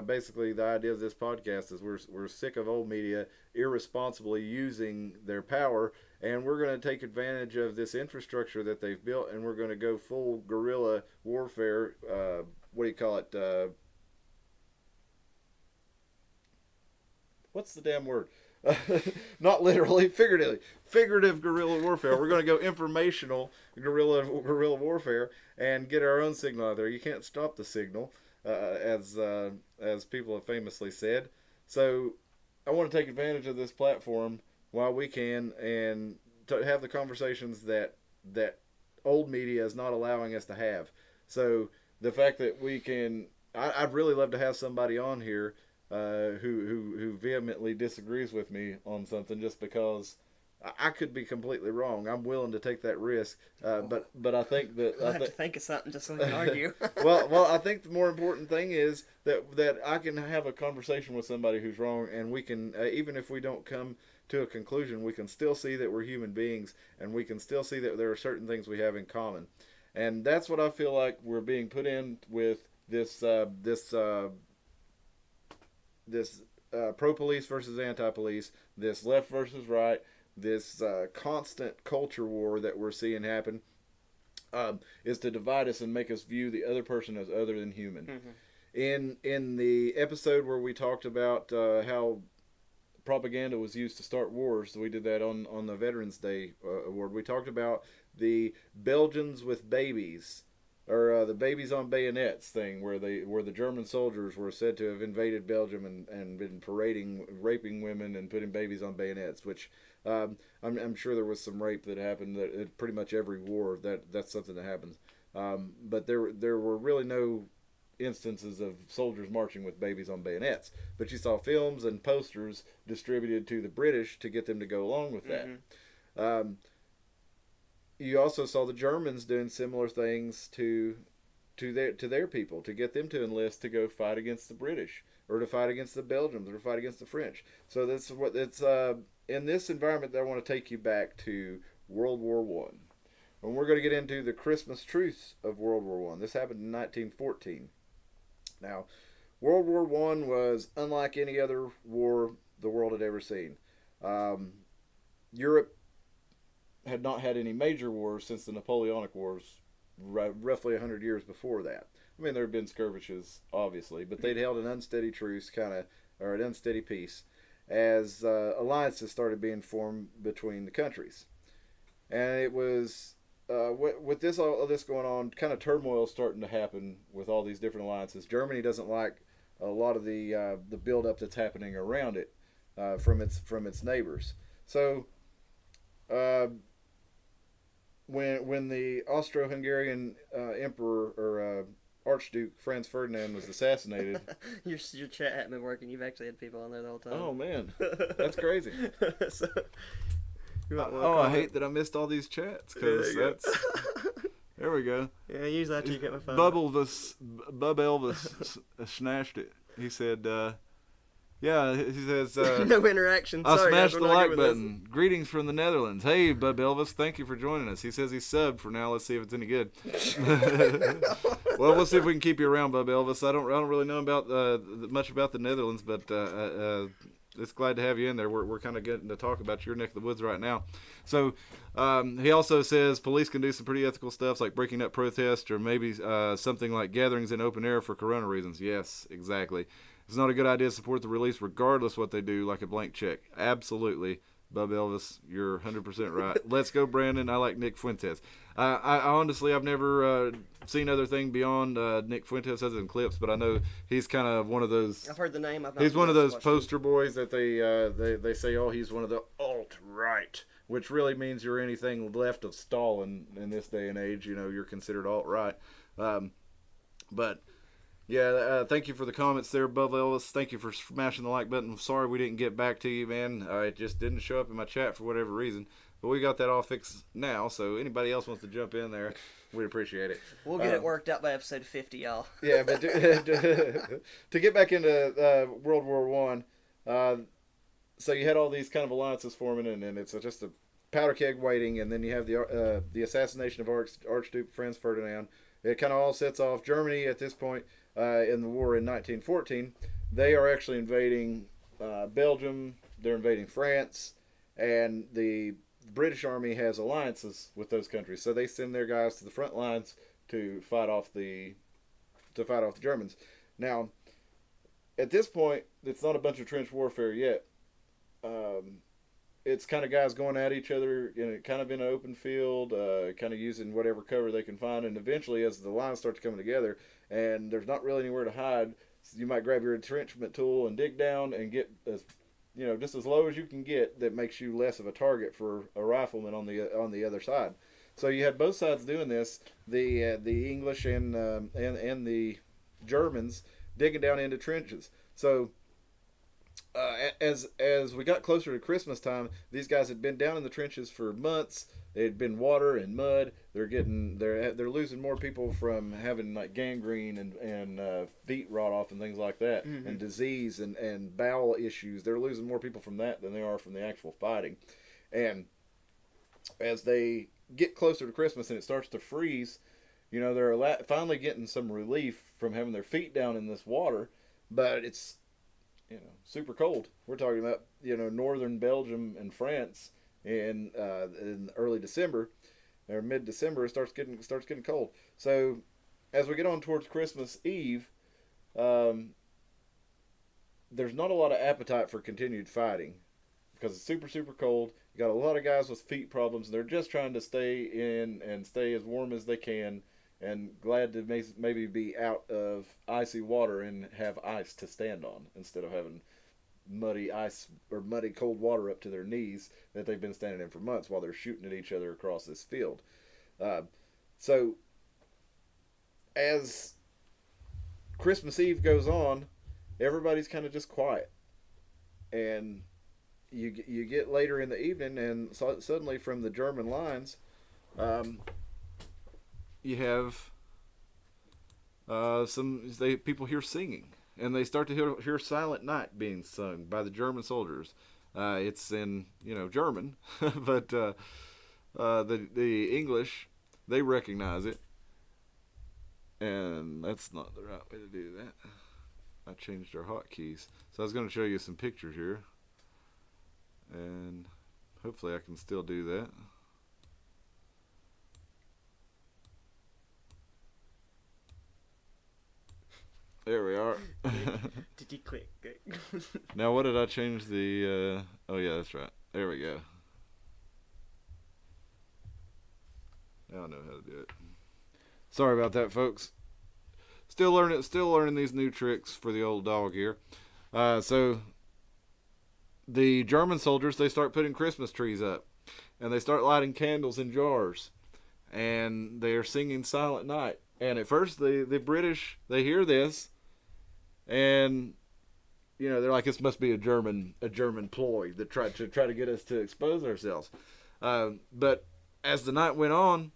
basically the idea of this podcast is we're sick of old media irresponsibly using their power, and we're going to take advantage of this infrastructure that they've built, and we're going to go full guerrilla warfare. What do you call it? What's the damn word? Not literally, figuratively. Figurative guerrilla warfare. We're going to go informational guerrilla warfare and get our own signal out there. You can't stop the signal, as people have famously said. So I want to take advantage of this platform while we can and to have the conversations that old media is not allowing us to have. So the fact that we can, I'd really love to have somebody on here who vehemently disagrees with me on something, just because I could be completely wrong. I'm willing to take that risk, but I think that I have to think of something just so we can argue. well, I think the more important thing is that I can have a conversation with somebody who's wrong, and we can even if we don't come to a conclusion, we can still see that we're human beings, and we can still see that there are certain things we have in common, and that's what I feel like we're being put in with this pro-police versus anti-police, this left versus right, this constant culture war that we're seeing happen, is to divide us and make us view the other person as other than human. In the episode where we talked about how propaganda was used to start wars, so we did that on the Veterans Day award, we talked about the Belgians with babies, or the babies on bayonets thing, where the German soldiers were said to have invaded Belgium and been parading, raping women and putting babies on bayonets, which I'm sure there was some rape that happened at pretty much every war. That's something that happens. But there were really no instances of soldiers marching with babies on bayonets. But you saw films and posters distributed to the British to get them to go along with that. You also saw the Germans doing similar things to their people, to get them to enlist to go fight against the British, or to fight against the Belgians, or to fight against the French. So that's what it's in this environment that I want to take you back to World War One, and we're going to get into the Christmas truce of World War One. This happened in 1914. Now, World War One was unlike any other war the world had ever seen. Europe had not had any major wars since the Napoleonic Wars, roughly 100 years before that. I mean, there had been skirmishes, obviously, but they'd held an unsteady truce, or an unsteady peace, as alliances started being formed between the countries. And it was with all this going on, kind of turmoil starting to happen with all these different alliances. Germany doesn't like a lot of the buildup that's happening around it from its neighbors. So when the Austro-Hungarian emperor or Archduke Franz Ferdinand was assassinated. Your chat hadn't been working. You've actually had people on there the whole time. Oh man, that's crazy. So, I hate that I missed all these chats because that's. There we go. Yeah, usually after you get my phone. Bub Elvis snatched it. He said, yeah, he says, no interaction. I Sorry, smashed guys, the we're not like giving this. button. Greetings from the Netherlands. Hey, Bub Elvis, thank you for joining us. He says he's subbed for now. Let's see if it's any good. Well, we'll see if we can keep you around, Bub Elvis. I don't really know about much about the Netherlands, but it's glad to have you in there. We're kind of getting to talk about your neck of the woods right now. So he also says police can do some pretty ethical stuff like breaking up protests or maybe something like gatherings in open air for corona reasons. Yes, exactly. It's not a good idea to support the release regardless what they do, like a blank check. Absolutely. Bub Elvis, you're 100% right. Let's go, Brandon. I like Nick Fuentes. I honestly, I've never seen other thing beyond Nick Fuentes other than clips, but I know he's kind of one of those. I've heard the name. I've not He's one of those watched poster boys that they say, oh, he's one of the alt-right, which really means you're anything left of Stalin in this day and age. You know, you're considered alt-right. But yeah, thank you for the comments there, Bub Elvis. Thank you for smashing the like button. Sorry we didn't get back to you, man. It just didn't show up in my chat for whatever reason. But we got that all fixed now, so anybody else wants to jump in there, we'd appreciate it. We'll get it worked out by episode 50, y'all. Yeah, but to get back into World War One, so you had all these kind of alliances forming, and it's just a powder keg waiting, and then you have the assassination of Archduke Franz Ferdinand. It kind of all sets off Germany at this point in the war in 1914. They are actually invading Belgium. They're invading France, and the British Army has alliances with those countries, so they send their guys to the front lines to fight off the Germans. Now, at this point, it's not a bunch of trench warfare yet. It's kind of guys going at each other, kind of in an open field, kind of using whatever cover they can find. And eventually, as the lines start to come together, and there's not really anywhere to hide, you might grab your entrenchment tool and dig down and get just as low as you can get. That makes you less of a target for a rifleman on the other side. So you had both sides doing this: the English and the Germans digging down into trenches. So as we got closer to Christmas time, these guys had been down in the trenches for months. It had been water and mud. They're losing more people from having like gangrene and feet rot off and things like that, Mm-hmm. and disease and bowel issues. They're losing more people from that than they are from the actual fighting. And as they get closer to Christmas and it starts to freeze, they're finally getting some relief from having their feet down in this water, but it's super cold. We're talking about northern Belgium and France in early December or mid-December. It starts getting cold. So as we get on towards Christmas Eve, there's not a lot of appetite for continued fighting because it's super cold. You got a lot of guys with feet problems. They're just trying to stay in and stay as warm as they can, and glad to maybe be out of icy water and have ice to stand on instead of having muddy ice or muddy cold water up to their knees that they've been standing in for months while they're shooting at each other across this field. So as Christmas Eve goes on, everybody's kind of just quiet, and you get later in the evening, and suddenly from the German lines, you have people hear singing, and they start to hear Silent Night being sung by the German soldiers. It's in German, but the English, they recognize it, and that's not the right way to do that. I changed our hotkeys, so I was going to show you some pictures here, and Hopefully I can still do that. There we are. Did you click? Now, what did I change the... oh, yeah, that's right. There we go. Now I know how to do it. Sorry about that, folks. Still learning these new tricks for the old dog here. So, the German soldiers, they start putting Christmas trees up. And they start lighting candles in jars. And they are singing Silent Night. And at first, the British, they hear this. And, you know, they're like, this must be a German ploy that try to get us to expose ourselves. But as the night went on,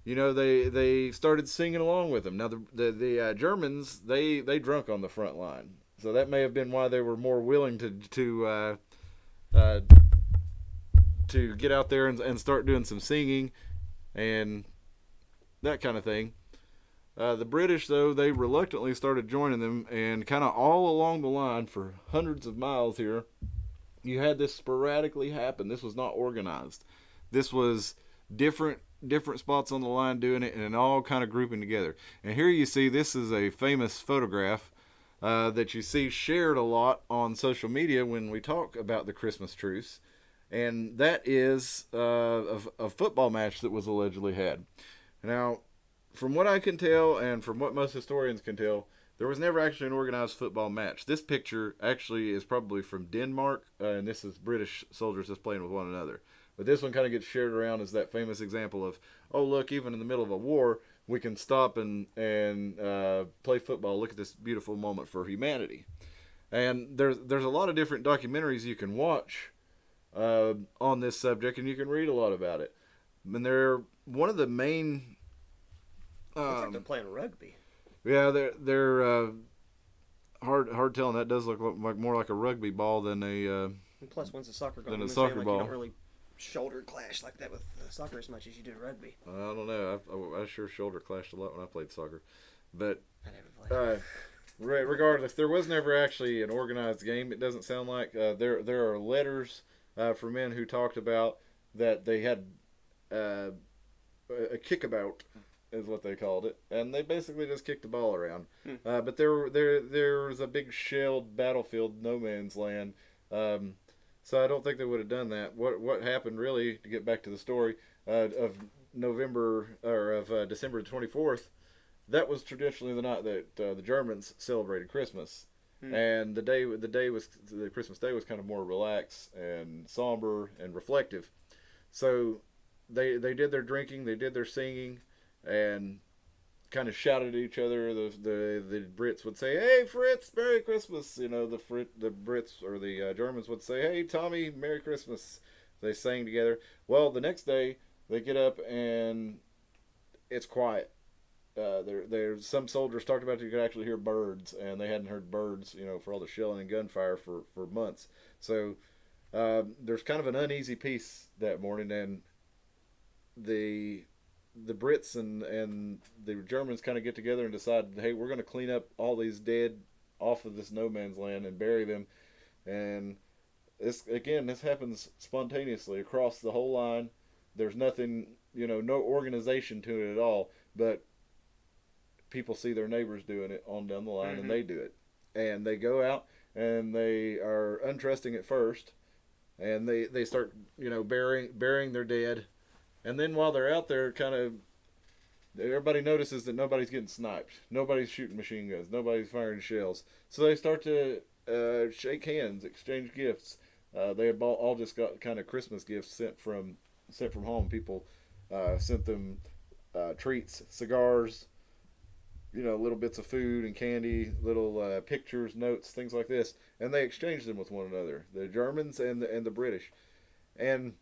you know, they started singing along with them. Now, the Germans, they drunk on the front line. So that may have been why they were more willing to get out there and start doing some singing and that kind of thing. The British, though, they reluctantly started joining them, and kind of all along the line for hundreds of miles here, you had this sporadically happen. This was not organized. This was different spots on the line doing it, and all kind of grouping together. And here you see, this is a famous photograph that you see shared a lot on social media when we talk about the Christmas truce. And that is a football match that was allegedly had. Now, from what I can tell, and from what most historians can tell, there was never actually an organized football match. This picture actually is probably from Denmark, and this is British soldiers just playing with one another. But this one kind of gets shared around as that famous example of, oh, look, even in the middle of a war, we can stop and play football. Look at this beautiful moment for humanity. And there's a lot of different documentaries you can watch on this subject, and you can read a lot about it. And they're one of the main... Looks like they're playing rugby. Yeah, they're hard telling. That does look like more like a rugby ball than a... and plus, once a soccer ball, than a soccer ball. You don't really shoulder clash like that with soccer as much as you do rugby. I don't know. I sure shoulder clashed a lot when I played soccer. But I never played. regardless, there was never actually an organized game. It doesn't sound like. There are letters for men who talked about that they had a kickabout, is what they called it, and they basically just kicked the ball around. But there was a big shelled battlefield, no man's land. So I don't think they would have done that. What happened really, to get back to the story of December 24th, that was traditionally the night that the Germans celebrated Christmas, and the Christmas day was kind of more relaxed and somber and reflective. So they did their drinking, they did their singing, and kind of shouted at each other. The Brits would say, "Hey Fritz, Merry Christmas." You know, the Brits or the Germans would say, "Hey Tommy, Merry Christmas." They sang together. Well, the next day they get up and it's quiet. There's some soldiers talked about you could actually hear birds, and they hadn't heard birds, you know, for all the shelling and gunfire for months. So there's kind of an uneasy peace that morning, and the Brits and the Germans kind of get together and decide, hey, we're going to clean up all these dead off of this no man's land and bury them. And this happens spontaneously across the whole line. There's nothing, you know, no organization to it at all, but people see their neighbors doing it on down the line, and they do it. And they go out and they are untrusting at first, and they start, you know, burying their dead. And then while they're out there, everybody notices that nobody's getting sniped. Nobody's shooting machine guns. Nobody's firing shells. So they start to shake hands, exchange gifts. They had all just got kind of Christmas gifts sent from home. People sent them treats, cigars, you know, little bits of food and candy, little pictures, notes, things like this. And they exchanged them with one another, the Germans and the British. And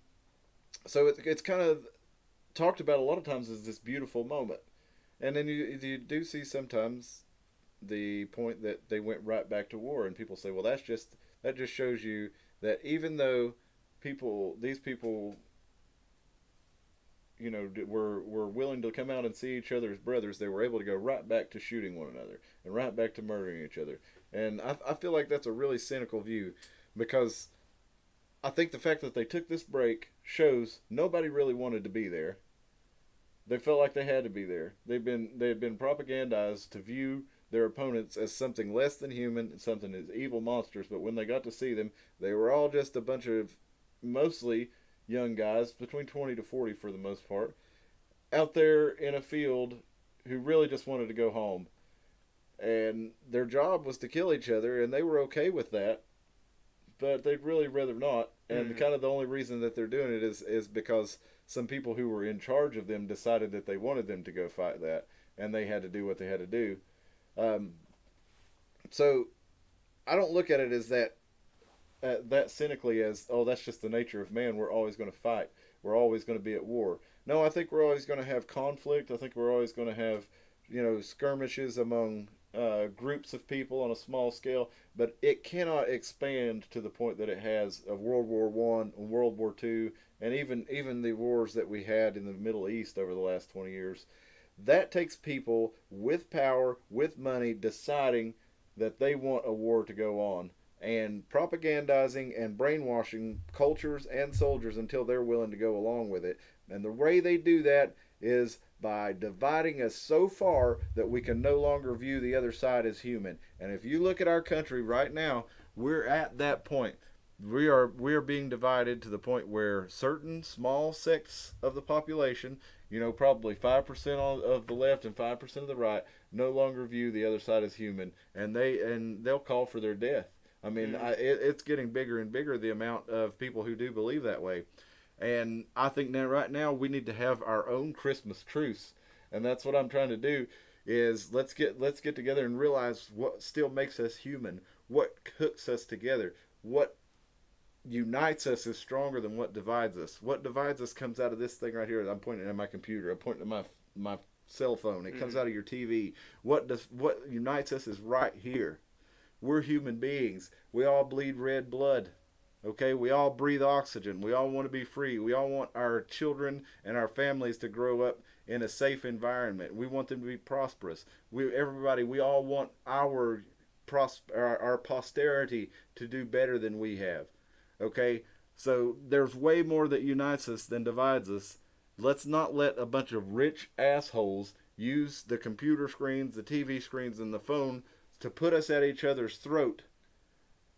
so it's kind of talked about a lot of times as this beautiful moment. And then you do see sometimes the point that they went right back to war, and people say, well, that just shows you that even though these people, you know, were willing to come out and see each other as brothers, they were able to go right back to shooting one another and right back to murdering each other. And I feel like that's a really cynical view, because I think the fact that they took this break shows nobody really wanted to be there. They felt like they had to be there. They've been propagandized to view their opponents as something less than human, something as evil monsters. But when they got to see them, they were all just a bunch of mostly young guys, between 20 to 40 for the most part, out there in a field who really just wanted to go home. And their job was to kill each other, and they were okay with that, but they'd really rather not. And kind of the only reason that they're doing it is because some people who were in charge of them decided that they wanted them to go fight that, and they had to do what they had to do. So I don't look at it as that cynically as, oh, that's just the nature of man. We're always going to fight. We're always going to be at war. No, I think we're always going to have conflict. I think we're always going to have, skirmishes among groups of people on a small scale, but it cannot expand to the point that it has of World War One and World War Two, and even the wars that we had in the Middle East over the last 20 years. That takes people with power, with money, deciding that they want a war to go on, and propagandizing and brainwashing cultures and soldiers until they're willing to go along with it. And the way they do that is by dividing us so far that we can no longer view the other side as human. And if you look at our country right now, we're at that point. We are being divided to the point where certain small sects of the population, probably 5% of the left and 5% of the right, no longer view the other side as human, and they'll call for their death. I mean, it's getting bigger and bigger, the amount of people who do believe that way. And I think now, right now, we need to have our own Christmas truce, and that's what I'm trying to do. Is let's get together and realize what still makes us human, what hooks us together, what unites us is stronger than what divides us. What divides us comes out of this thing right here. I'm pointing at my computer. I'm pointing at my cell phone. It comes out of your TV. What unites us is right here. We're human beings. We all bleed red blood. Okay, we all breathe oxygen. We all want to be free. We all want our children and our families to grow up in a safe environment. We want them to be prosperous. We all want our posterity to do better than we have. Okay, so there's way more that unites us than divides us. Let's not let a bunch of rich assholes use the computer screens, the TV screens, and the phone to put us at each other's throat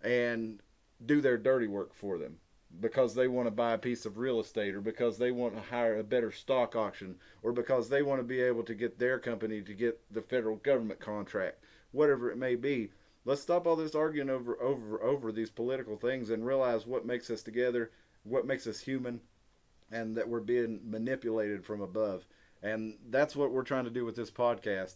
and do their dirty work for them because they want to buy a piece of real estate, or because they want to hire a better stock auction, or because they want to be able to get their company to get the federal government contract, whatever it may be. Let's stop all this arguing over these political things and realize what makes us together, what makes us human, and that we're being manipulated from above. And that's what we're trying to do with this podcast.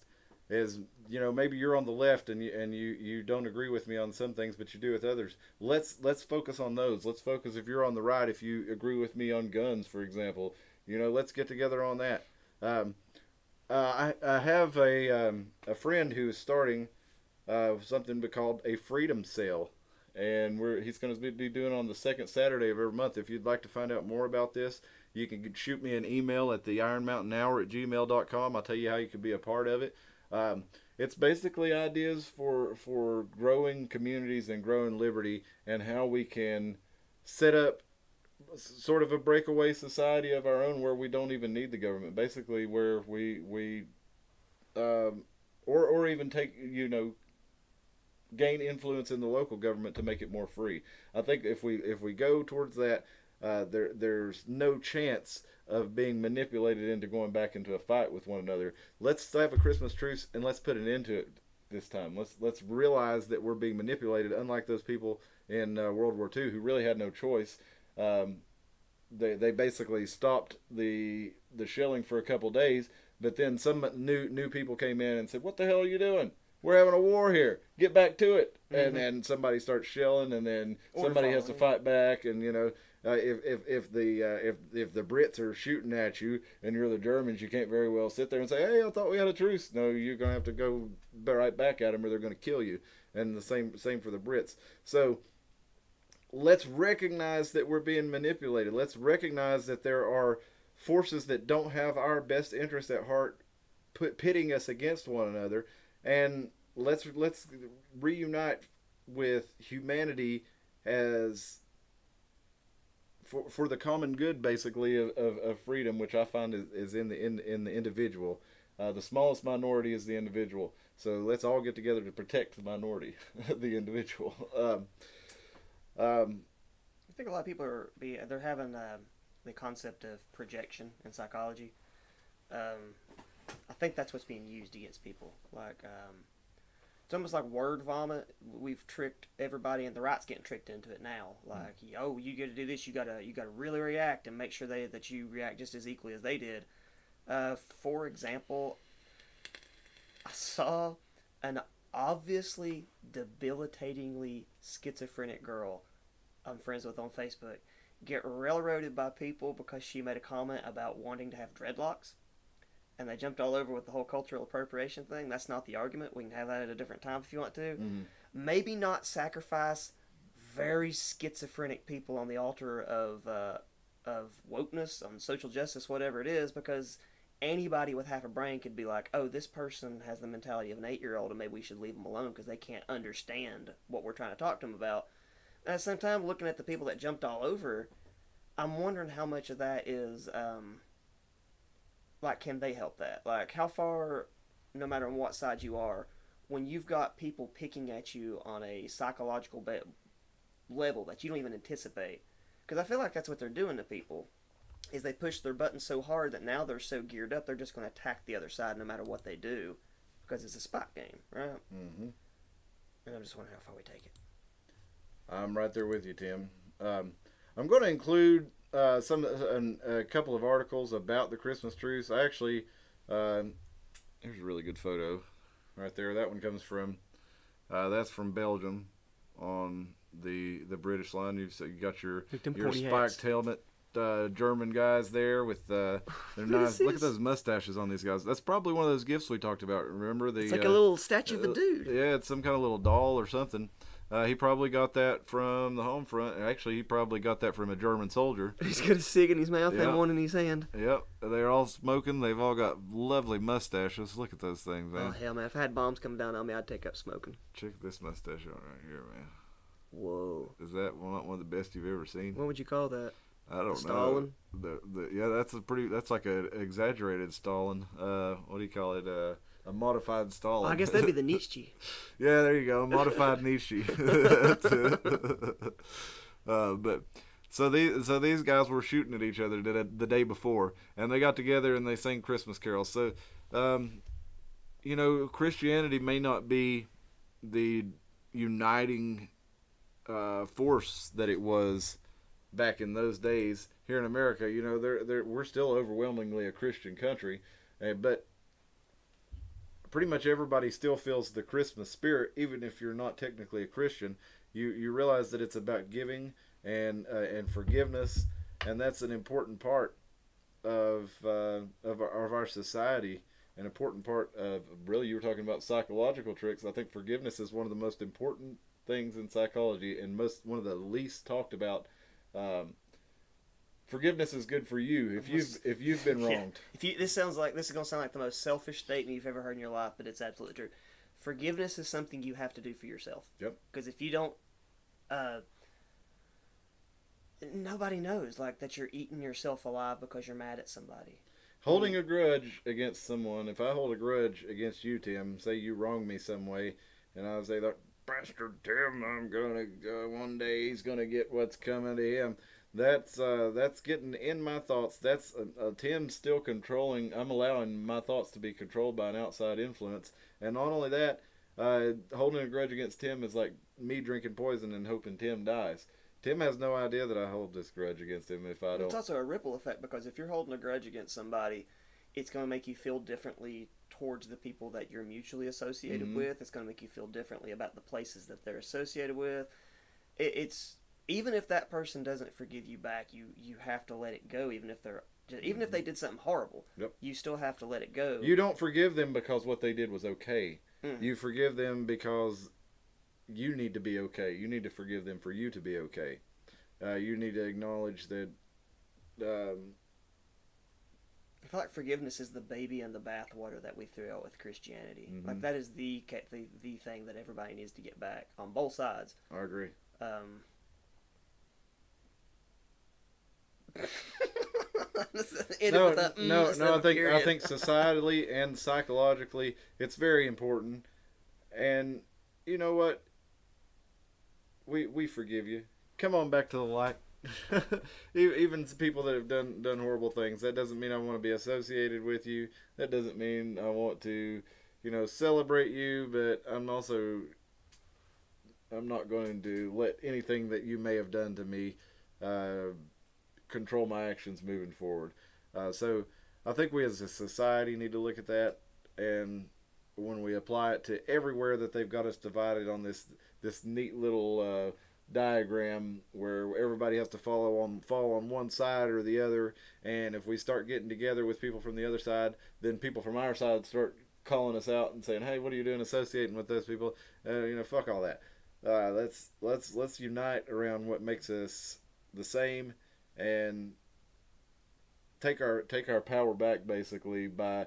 Is, maybe you're on the left and you don't agree with me on some things, but you do with others. Let's focus on those. Let's focus, if you're on the right, if you agree with me on guns, for example, let's get together on that. I have a friend who is starting something called a freedom sale, and he's going to be doing on the second Saturday of every month. If you'd like to find out more about this, you can shoot me an email at theironmountainhour@gmail.com. I'll tell you how you can be a part of it. It's basically ideas for growing communities and growing liberty, and how we can set up sort of a breakaway society of our own where we don't even need the government. Basically, where we or even take, gain influence in the local government to make it more free. I think if we go towards that, there's no chance of being manipulated into going back into a fight with one another. Let's have a Christmas truce and let's put an end to it this time. Let's realize that we're being manipulated, unlike those people in World War II who really had no choice. They basically stopped the shelling for a couple days, but then some new people came in and said, "What the hell are you doing? We're having a war here. Get back to it." Mm-hmm. And then somebody starts shelling, and then somebody has to fight back. And if the Brits are shooting at you and you're the Germans, you can't very well sit there and say, "Hey, I thought we had a truce." No, you're gonna have to go right back at them, or they're gonna kill you. And the same for the Brits. So let's recognize that we're being manipulated. Let's recognize that there are forces that don't have our best interest at heart, pitting us against one another. And let's reunite with humanity as for the common good, basically, of freedom, which I find is in the individual. The smallest minority is the individual. So let's all get together to protect the minority, the individual. I think a lot of people they're having the concept of projection in psychology. I think that's what's being used against people. Like, it's almost like word vomit. We've tricked everybody, and the right's getting tricked into it now. Like, oh, you got to do this. You got to really react and make sure that you react just as equally as they did. For example, I saw an obviously debilitatingly schizophrenic girl I'm friends with on Facebook get railroaded by people because she made a comment about wanting to have dreadlocks. And they jumped all over with the whole cultural appropriation thing. That's not the argument. We can have that at a different time if you want to. Mm-hmm. Maybe not sacrifice very schizophrenic people on the altar of wokeness, on social justice, whatever it is, because anybody with half a brain could be like, oh, this person has the mentality of an 8-year-old and maybe we should leave them alone because they can't understand what we're trying to talk to them about. And at the same time, looking at the people that jumped all over, I'm wondering how much of that is... like, can they help that? Like, how far, no matter on what side you are, when you've got people picking at you on a psychological level that you don't even anticipate, because I feel like that's what they're doing to people, is they push their buttons so hard that now they're so geared up, they're just going to attack the other side no matter what they do, because it's a spot game, right? Mm-hmm. And I'm just wondering how far we take it. I'm right there with you, Tim. I'm going to include a couple of articles about the Christmas truce. I actually, here's a really good photo right there. That one comes from, that's from Belgium on the British line. You got your spiked helmet. German guys there with their nice. Look at those mustaches on these guys. That's probably one of those gifts we talked about. Remember it's like a little statue of a dude. Yeah, it's some kind of little doll or something. He probably got that from the home front. Actually, he probably got that from a German soldier. He's got a cig in his mouth and one in his hand. Yep, they're all smoking. They've all got lovely mustaches. Look at those things, man. Oh, hell, man. If I had bombs coming down on me, I'd take up smoking. Check this mustache out right here, man. Whoa. Is that one of the best you've ever seen? What would you call that? I don't know. Stalin? Yeah, that's like an exaggerated Stalin. What do you call it? A modified Stalin. Well, I guess that'd be the Nietzsche. Yeah, there you go. Modified Nietzsche. But so these guys were shooting at each other the day before, and they got together and they sang Christmas carols. So, Christianity may not be the uniting force that it was back in those days. Here in America, we're still overwhelmingly a Christian country, but pretty much everybody still feels the Christmas spirit, even if you're not technically a Christian. You realize that it's about giving and forgiveness, and that's an important part of our society, an important part of, really, you were talking about psychological tricks. I think forgiveness is one of the most important things in psychology and one of the least talked about. Forgiveness is good for you if you've been wronged. Yeah. This is going to sound like the most selfish statement you've ever heard in your life, but it's absolutely true. Forgiveness is something you have to do for yourself. Yep. Because if you don't, nobody knows that you're eating yourself alive because you're mad at somebody. Holding a grudge against someone. If I hold a grudge against you, Tim, say you wronged me some way, and I say that bastard Tim, I'm gonna one day he's gonna get what's coming to him. That's getting in my thoughts. That's Tim still controlling. I'm allowing my thoughts to be controlled by an outside influence. And not only that, holding a grudge against Tim is like me drinking poison and hoping Tim dies. Tim has no idea that I hold this grudge against him if I don't. It's also a ripple effect, because if you're holding a grudge against somebody, it's going to make you feel differently towards the people that you're mutually associated with. It's going to make you feel differently about the places that they're associated with. It's even if that person doesn't forgive you back, you have to let it go. Even if they did something horrible, you still have to let it go. You don't forgive them because what they did was okay. You forgive them because you need to be okay. You need to forgive them for you to be okay. You need to acknowledge that. I feel like forgiveness is the baby and the bathwater that we threw out with Christianity. Like, that is the thing that everybody needs to get back on both sides. I agree. No, no. I think societally and psychologically, it's very important. And you know what? We forgive you. Come on back to the light. Even people that have done horrible things. That doesn't mean I want to be associated with you. That doesn't mean I want to, celebrate you. But I'm not going to let anything that you may have done to me control my actions moving forward. So I think we as a society need to look at that, and when we apply it to everywhere that they've got us divided on this neat little diagram where everybody has to fall on one side or the other, and if we start getting together with people from the other side, then people from our side start calling us out and saying, "Hey, what are you doing associating with those people?" Fuck all that. Let's unite around what makes us the same, and take our power back basically by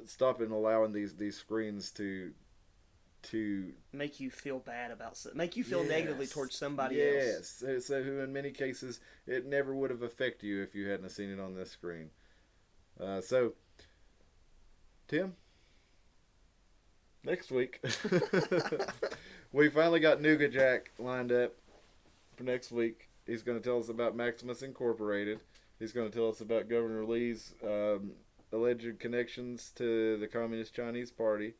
stopping allowing these screens to make you feel bad about make you feel negatively towards somebody else. Yes, so who in many cases it never would have affected you if you hadn't seen it on this screen. So, Tim, next week we finally got Nougat Jack lined up for next week. He's going to tell us about Maximus Incorporated. He's going to tell us about Governor Lee's alleged connections to the Communist Chinese Party.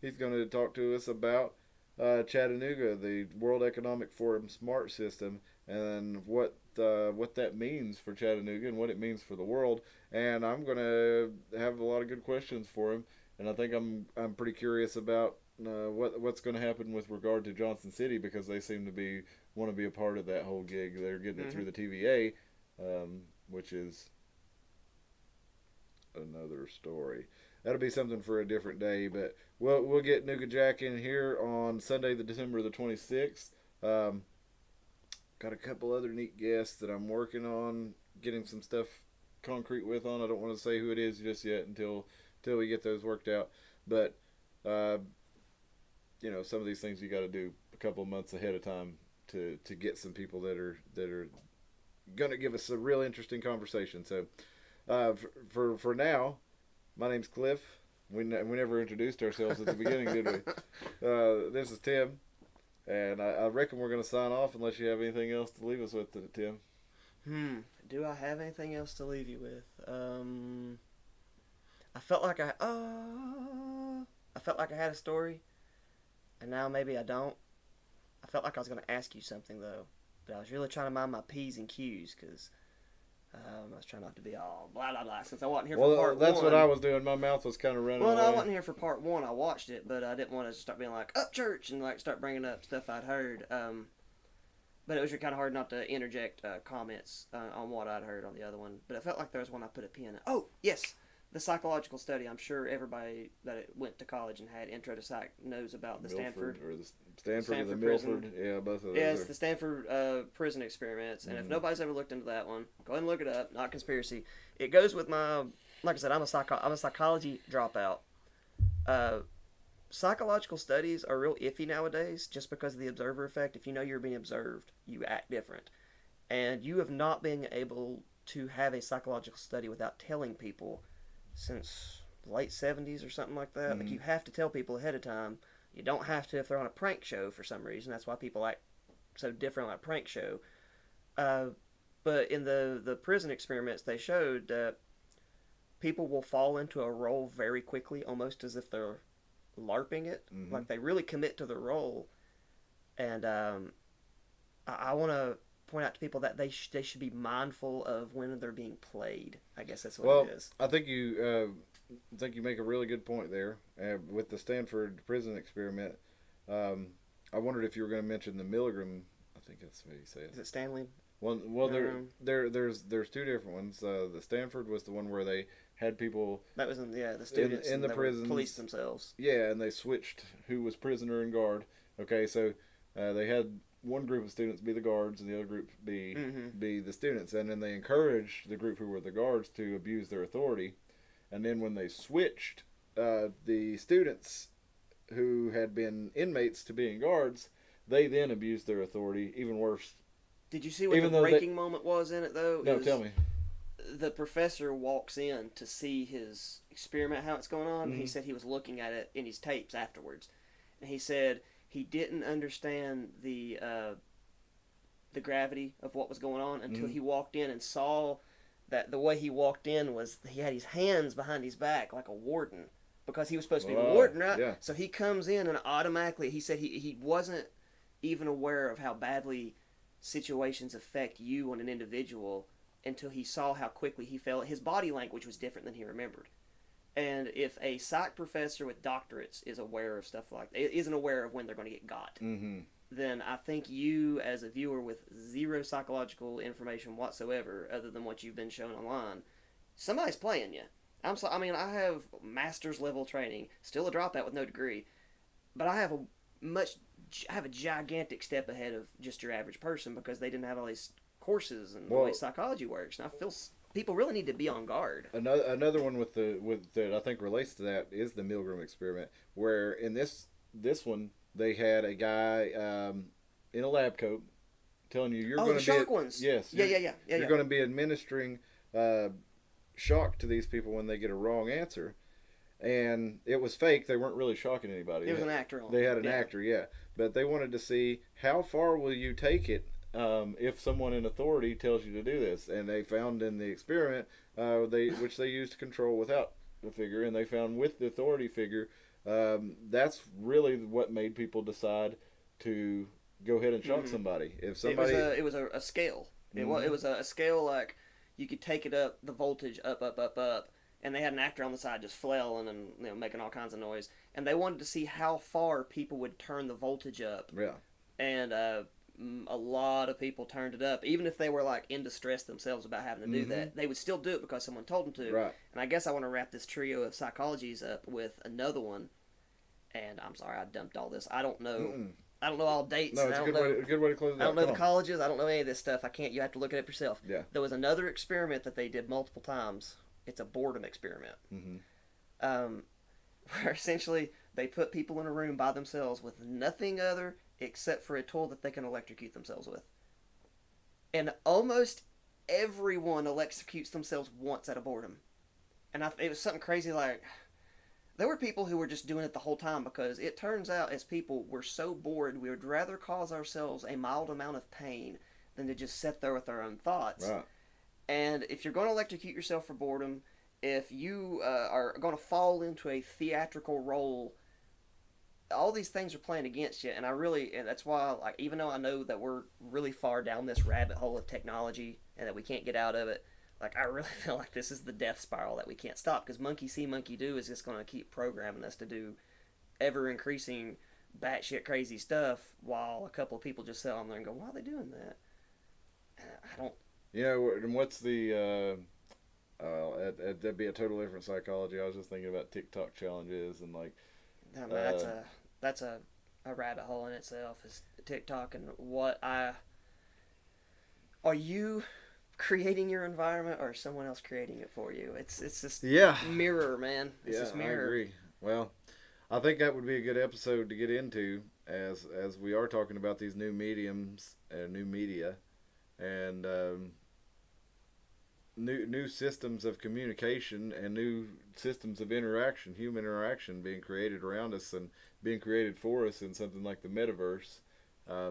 He's going to talk to us about Chattanooga, the World Economic Forum SMART system, and what that means for Chattanooga and what it means for the world. And I'm going to have a lot of good questions for him. And I think I'm pretty curious about what's going to happen with regard to Johnson City, because they seem to want to be a part of that whole gig. They're getting it through the TVA, which is another story. That'll be something for a different day, but we'll get Nougat Jack in here on Sunday, December the 26th. Got a couple other neat guests that I'm working on getting some stuff concrete with on. I don't want to say who it is just yet until we get those worked out. But some of these things you got to do a couple of months ahead of time to get some people that are going to give us a real interesting conversation. So for now, my name's Cliff. We never introduced ourselves at the beginning, did we? This is Tim, and I reckon we're going to sign off unless you have anything else to leave us with, Tim. Do I have anything else to leave you with? I felt like I had a story, and now maybe I don't. I felt like I was going to ask you something though, but I was really trying to mind my P's and Q's because I was trying not to be all blah blah blah since I wasn't here for part one. That's what I was doing. My mouth was kind of running away. Well, I wasn't here for part one. I watched it, but I didn't want to start being like up church and like start bringing up stuff I'd heard. But it was kind of hard not to interject comments on what I'd heard on the other one. But it felt like there was one I put a pin in. Oh yes. The psychological study. I'm sure everybody that went to college and had intro to psych knows about the Stanford or the Milford. Prison. Yeah, both of those. Yeah, it's the Stanford prison experiments. And if nobody's ever looked into that one, go ahead and look it up. Not conspiracy. It goes with like I said, I'm a psychology dropout. Psychological studies are real iffy nowadays, just because of the observer effect. If you know you're being observed, you act different, and you have not been able to have a psychological study without telling people since the late 70s or something like that. Like, you have to tell people ahead of time. You don't have to if they're on a prank show for some reason. That's why people act so different on a prank show. But in the prison experiments, they showed that people will fall into a role very quickly, almost as if they're LARPing it. Like, they really commit to the role. And I want to point out to people that they should be mindful of when they're being played. I guess that's what it is. I think you make a really good point there with the Stanford prison experiment. I wondered if you were going to mention the Milgram. I think that's what you said. Is it Stanley? Well, there's two different ones. The Stanford was the one where they had people. That was the students in the prisons police themselves. Yeah, and they switched who was prisoner and guard. Okay, so they had one group of students be the guards and the other group be the students, and then they encouraged the group who were the guards to abuse their authority, and then when they switched the students who had been inmates to being guards, they then abused their authority even worse Did you see what Even the though breaking moment was in it, though? No, tell me. The professor walks in to see his experiment, how it's going on. Mm-hmm. He said he was looking at it in his tapes afterwards. And he said he didn't understand the gravity of what was going on until he walked in and saw that the way he walked in was he had his hands behind his back like a warden, because he was supposed to be the warden, right? Yeah. So he comes in and automatically, he said he wasn't even aware of how badly situations affect you on an individual until he saw how quickly he felt. His body language was different than he remembered. And if a psych professor with doctorates is aware of stuff like that, isn't aware of when they're going to get got, then I think you, as a viewer with zero psychological information whatsoever, other than what you've been shown online, somebody's playing you. I mean, I have master's level training, still a dropout with no degree, but I have a gigantic step ahead of just your average person because they didn't have all these courses and the way psychology works. And I feel people really need to be on guard. Another one with that I think relates to that is the Milgram experiment, where in this one they had a guy in a lab coat telling you you're going to be shock ones. Yes. You're going to be administering shock to these people when they get a wrong answer. And it was fake. They weren't really shocking anybody. It was an actor on it. They had an actor, yeah. But they wanted to see how far will you take it if someone in authority tells you to do this. And they found in the experiment, which they used to control without the figure, and they found with the authority figure, that's really what made people decide to go ahead and shock somebody. If somebody, it was a scale. It was a scale like you could take it up, the voltage up, and they had an actor on the side just flailing and making all kinds of noise, and they wanted to see how far people would turn the voltage up. Yeah. And a lot of people turned it up, even if they were like in distress themselves about having to do that. They would still do it because someone told them to. Right. And I guess I want to wrap this trio of psychologies up with another one. And I'm sorry I dumped all this. I don't know. I don't know all dates. No, it's a good way to close it out. I don't know the colleges. I don't know any of this stuff. I can't. You have to look it up yourself. Yeah. There was another experiment that they did multiple times. It's a boredom experiment. Where essentially they put people in a room by themselves with nothing other except for a tool that they can electrocute themselves with. And almost everyone electrocutes themselves once out of boredom. And it was something crazy like, there were people who were just doing it the whole time because it turns out as people, we're so bored, we would rather cause ourselves a mild amount of pain than to just sit there with our own thoughts. Right. And if you're going to electrocute yourself for boredom, if you are going to fall into a theatrical role, all these things are playing against you. And that's why, like, even though I know that we're really far down this rabbit hole of technology and that we can't get out of it, like, I really feel like this is the death spiral that we can't stop, because monkey see, monkey do is just going to keep programming us to do ever-increasing batshit crazy stuff while a couple of people just sit on there and go, why are they doing that? I don't... And what's the... that'd be a total different psychology. I was just thinking about TikTok challenges and like... I mean, that's a rabbit hole in itself, is TikTok and are you creating your environment or is someone else creating it for you? It's just mirror, man. It's just mirror. I agree. Well, I think that would be a good episode to get into as we are talking about these new mediums and new media and new systems of communication and new systems of interaction, human interaction being created around us and being created for us in something like the metaverse. I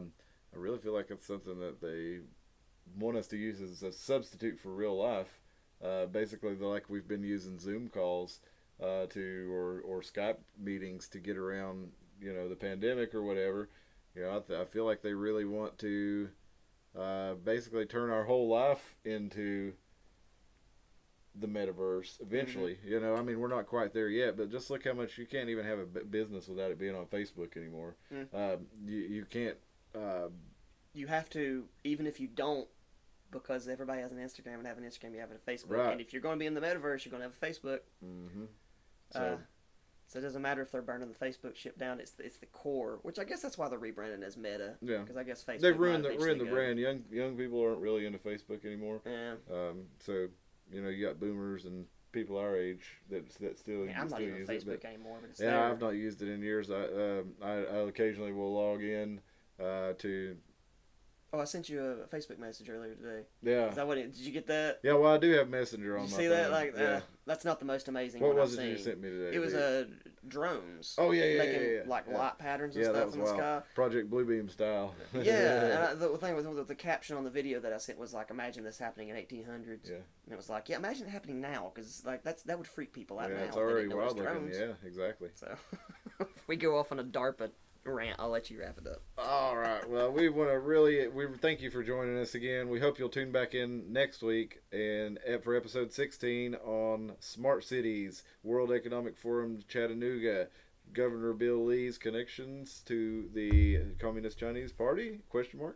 really feel like it's something that they want us to use as a substitute for real life. Basically, like we've been using Zoom calls or Skype meetings to get around, the pandemic or whatever. I feel like they really want to basically turn our whole life into the metaverse eventually. I mean, we're not quite there yet, but just look how much you can't even have a business without it being on Facebook anymore. You can't. You have to, even if you don't, because everybody has an Instagram, and having an Instagram, you have a Facebook. Right. And if you're going to be in the metaverse, you're going to have a Facebook. So it doesn't matter if they're burning the Facebook ship down. It's the core, which I guess that's why they're rebranding as Meta. Yeah. Because I guess Facebook. They've ruined the brand. Young people aren't really into Facebook anymore. Yeah. So you got boomers and people our age that still. I'm not even use Facebook anymore, but it's there. there. I've not used it in years. I occasionally will log in to Oh, I sent you a Facebook message earlier today. Yeah. Is that what did you get that? Yeah, well, I do have Messenger on Did you my see phone. that? Like, yeah. that's not the most amazing What one was I've it seen. you sent me today? It was drones. Oh, yeah, making like light patterns and that stuff was in the wild. sky. Project Bluebeam style. Yeah, and the thing was the caption on the video that I sent was like, "Imagine this happening in 1800s." Yeah. And it was like, "Yeah, imagine it happening now, because like that would freak people out Yeah, now." it's if they already didn't know it was wild looking. drones. Yeah, exactly. So, if we go off on a DARPA rant, I'll let you wrap it up. All right. Well, we thank you for joining us again. We hope you'll tune back in next week and for episode 16 on Smart Cities, World Economic Forum, Chattanooga, Governor Bill Lee's connections to the Communist Chinese Party, ?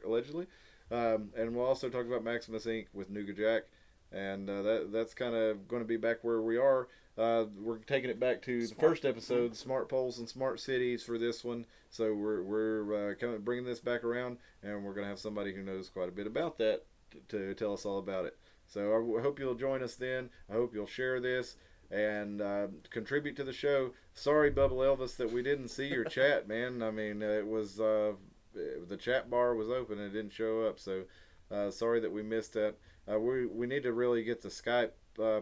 Allegedly. And we'll also talk about Maximus Inc. with Nuga Jack. And that's kind of going to be back where we are. We're taking it back to the first episode, Smart Poles and Smart Cities, for this one. So we're bringing this back around, and we're going to have somebody who knows quite a bit about that to tell us all about it. So I hope you'll join us then. I hope you'll share this and contribute to the show. Sorry, Bubble Elvis, that we didn't see your chat, man. I mean, it was the chat bar was open and it didn't show up. So sorry that we missed that. We need to really get the Skype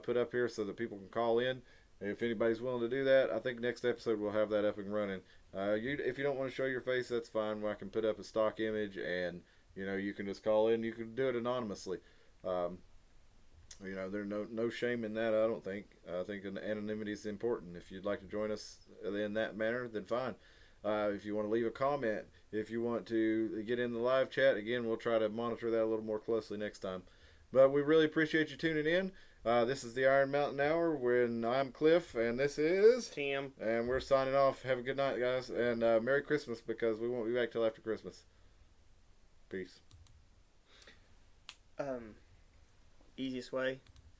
put up here so that people can call in. If anybody's willing to do that, I think next episode we'll have that up and running. If you don't want to show your face, that's fine. I can put up a stock image, and you can just call in. You can do it anonymously. There's no shame in that. I don't think. I think anonymity is important. If you'd like to join us in that manner, then fine. If you want to leave a comment, if you want to get in the live chat, again, we'll try to monitor that a little more closely next time. But we really appreciate you tuning in. This is the Iron Mountain Hour, when I'm Cliff, and this is Tim. And we're signing off. Have a good night, guys, and Merry Christmas, because we won't be back till after Christmas. Peace. Easiest way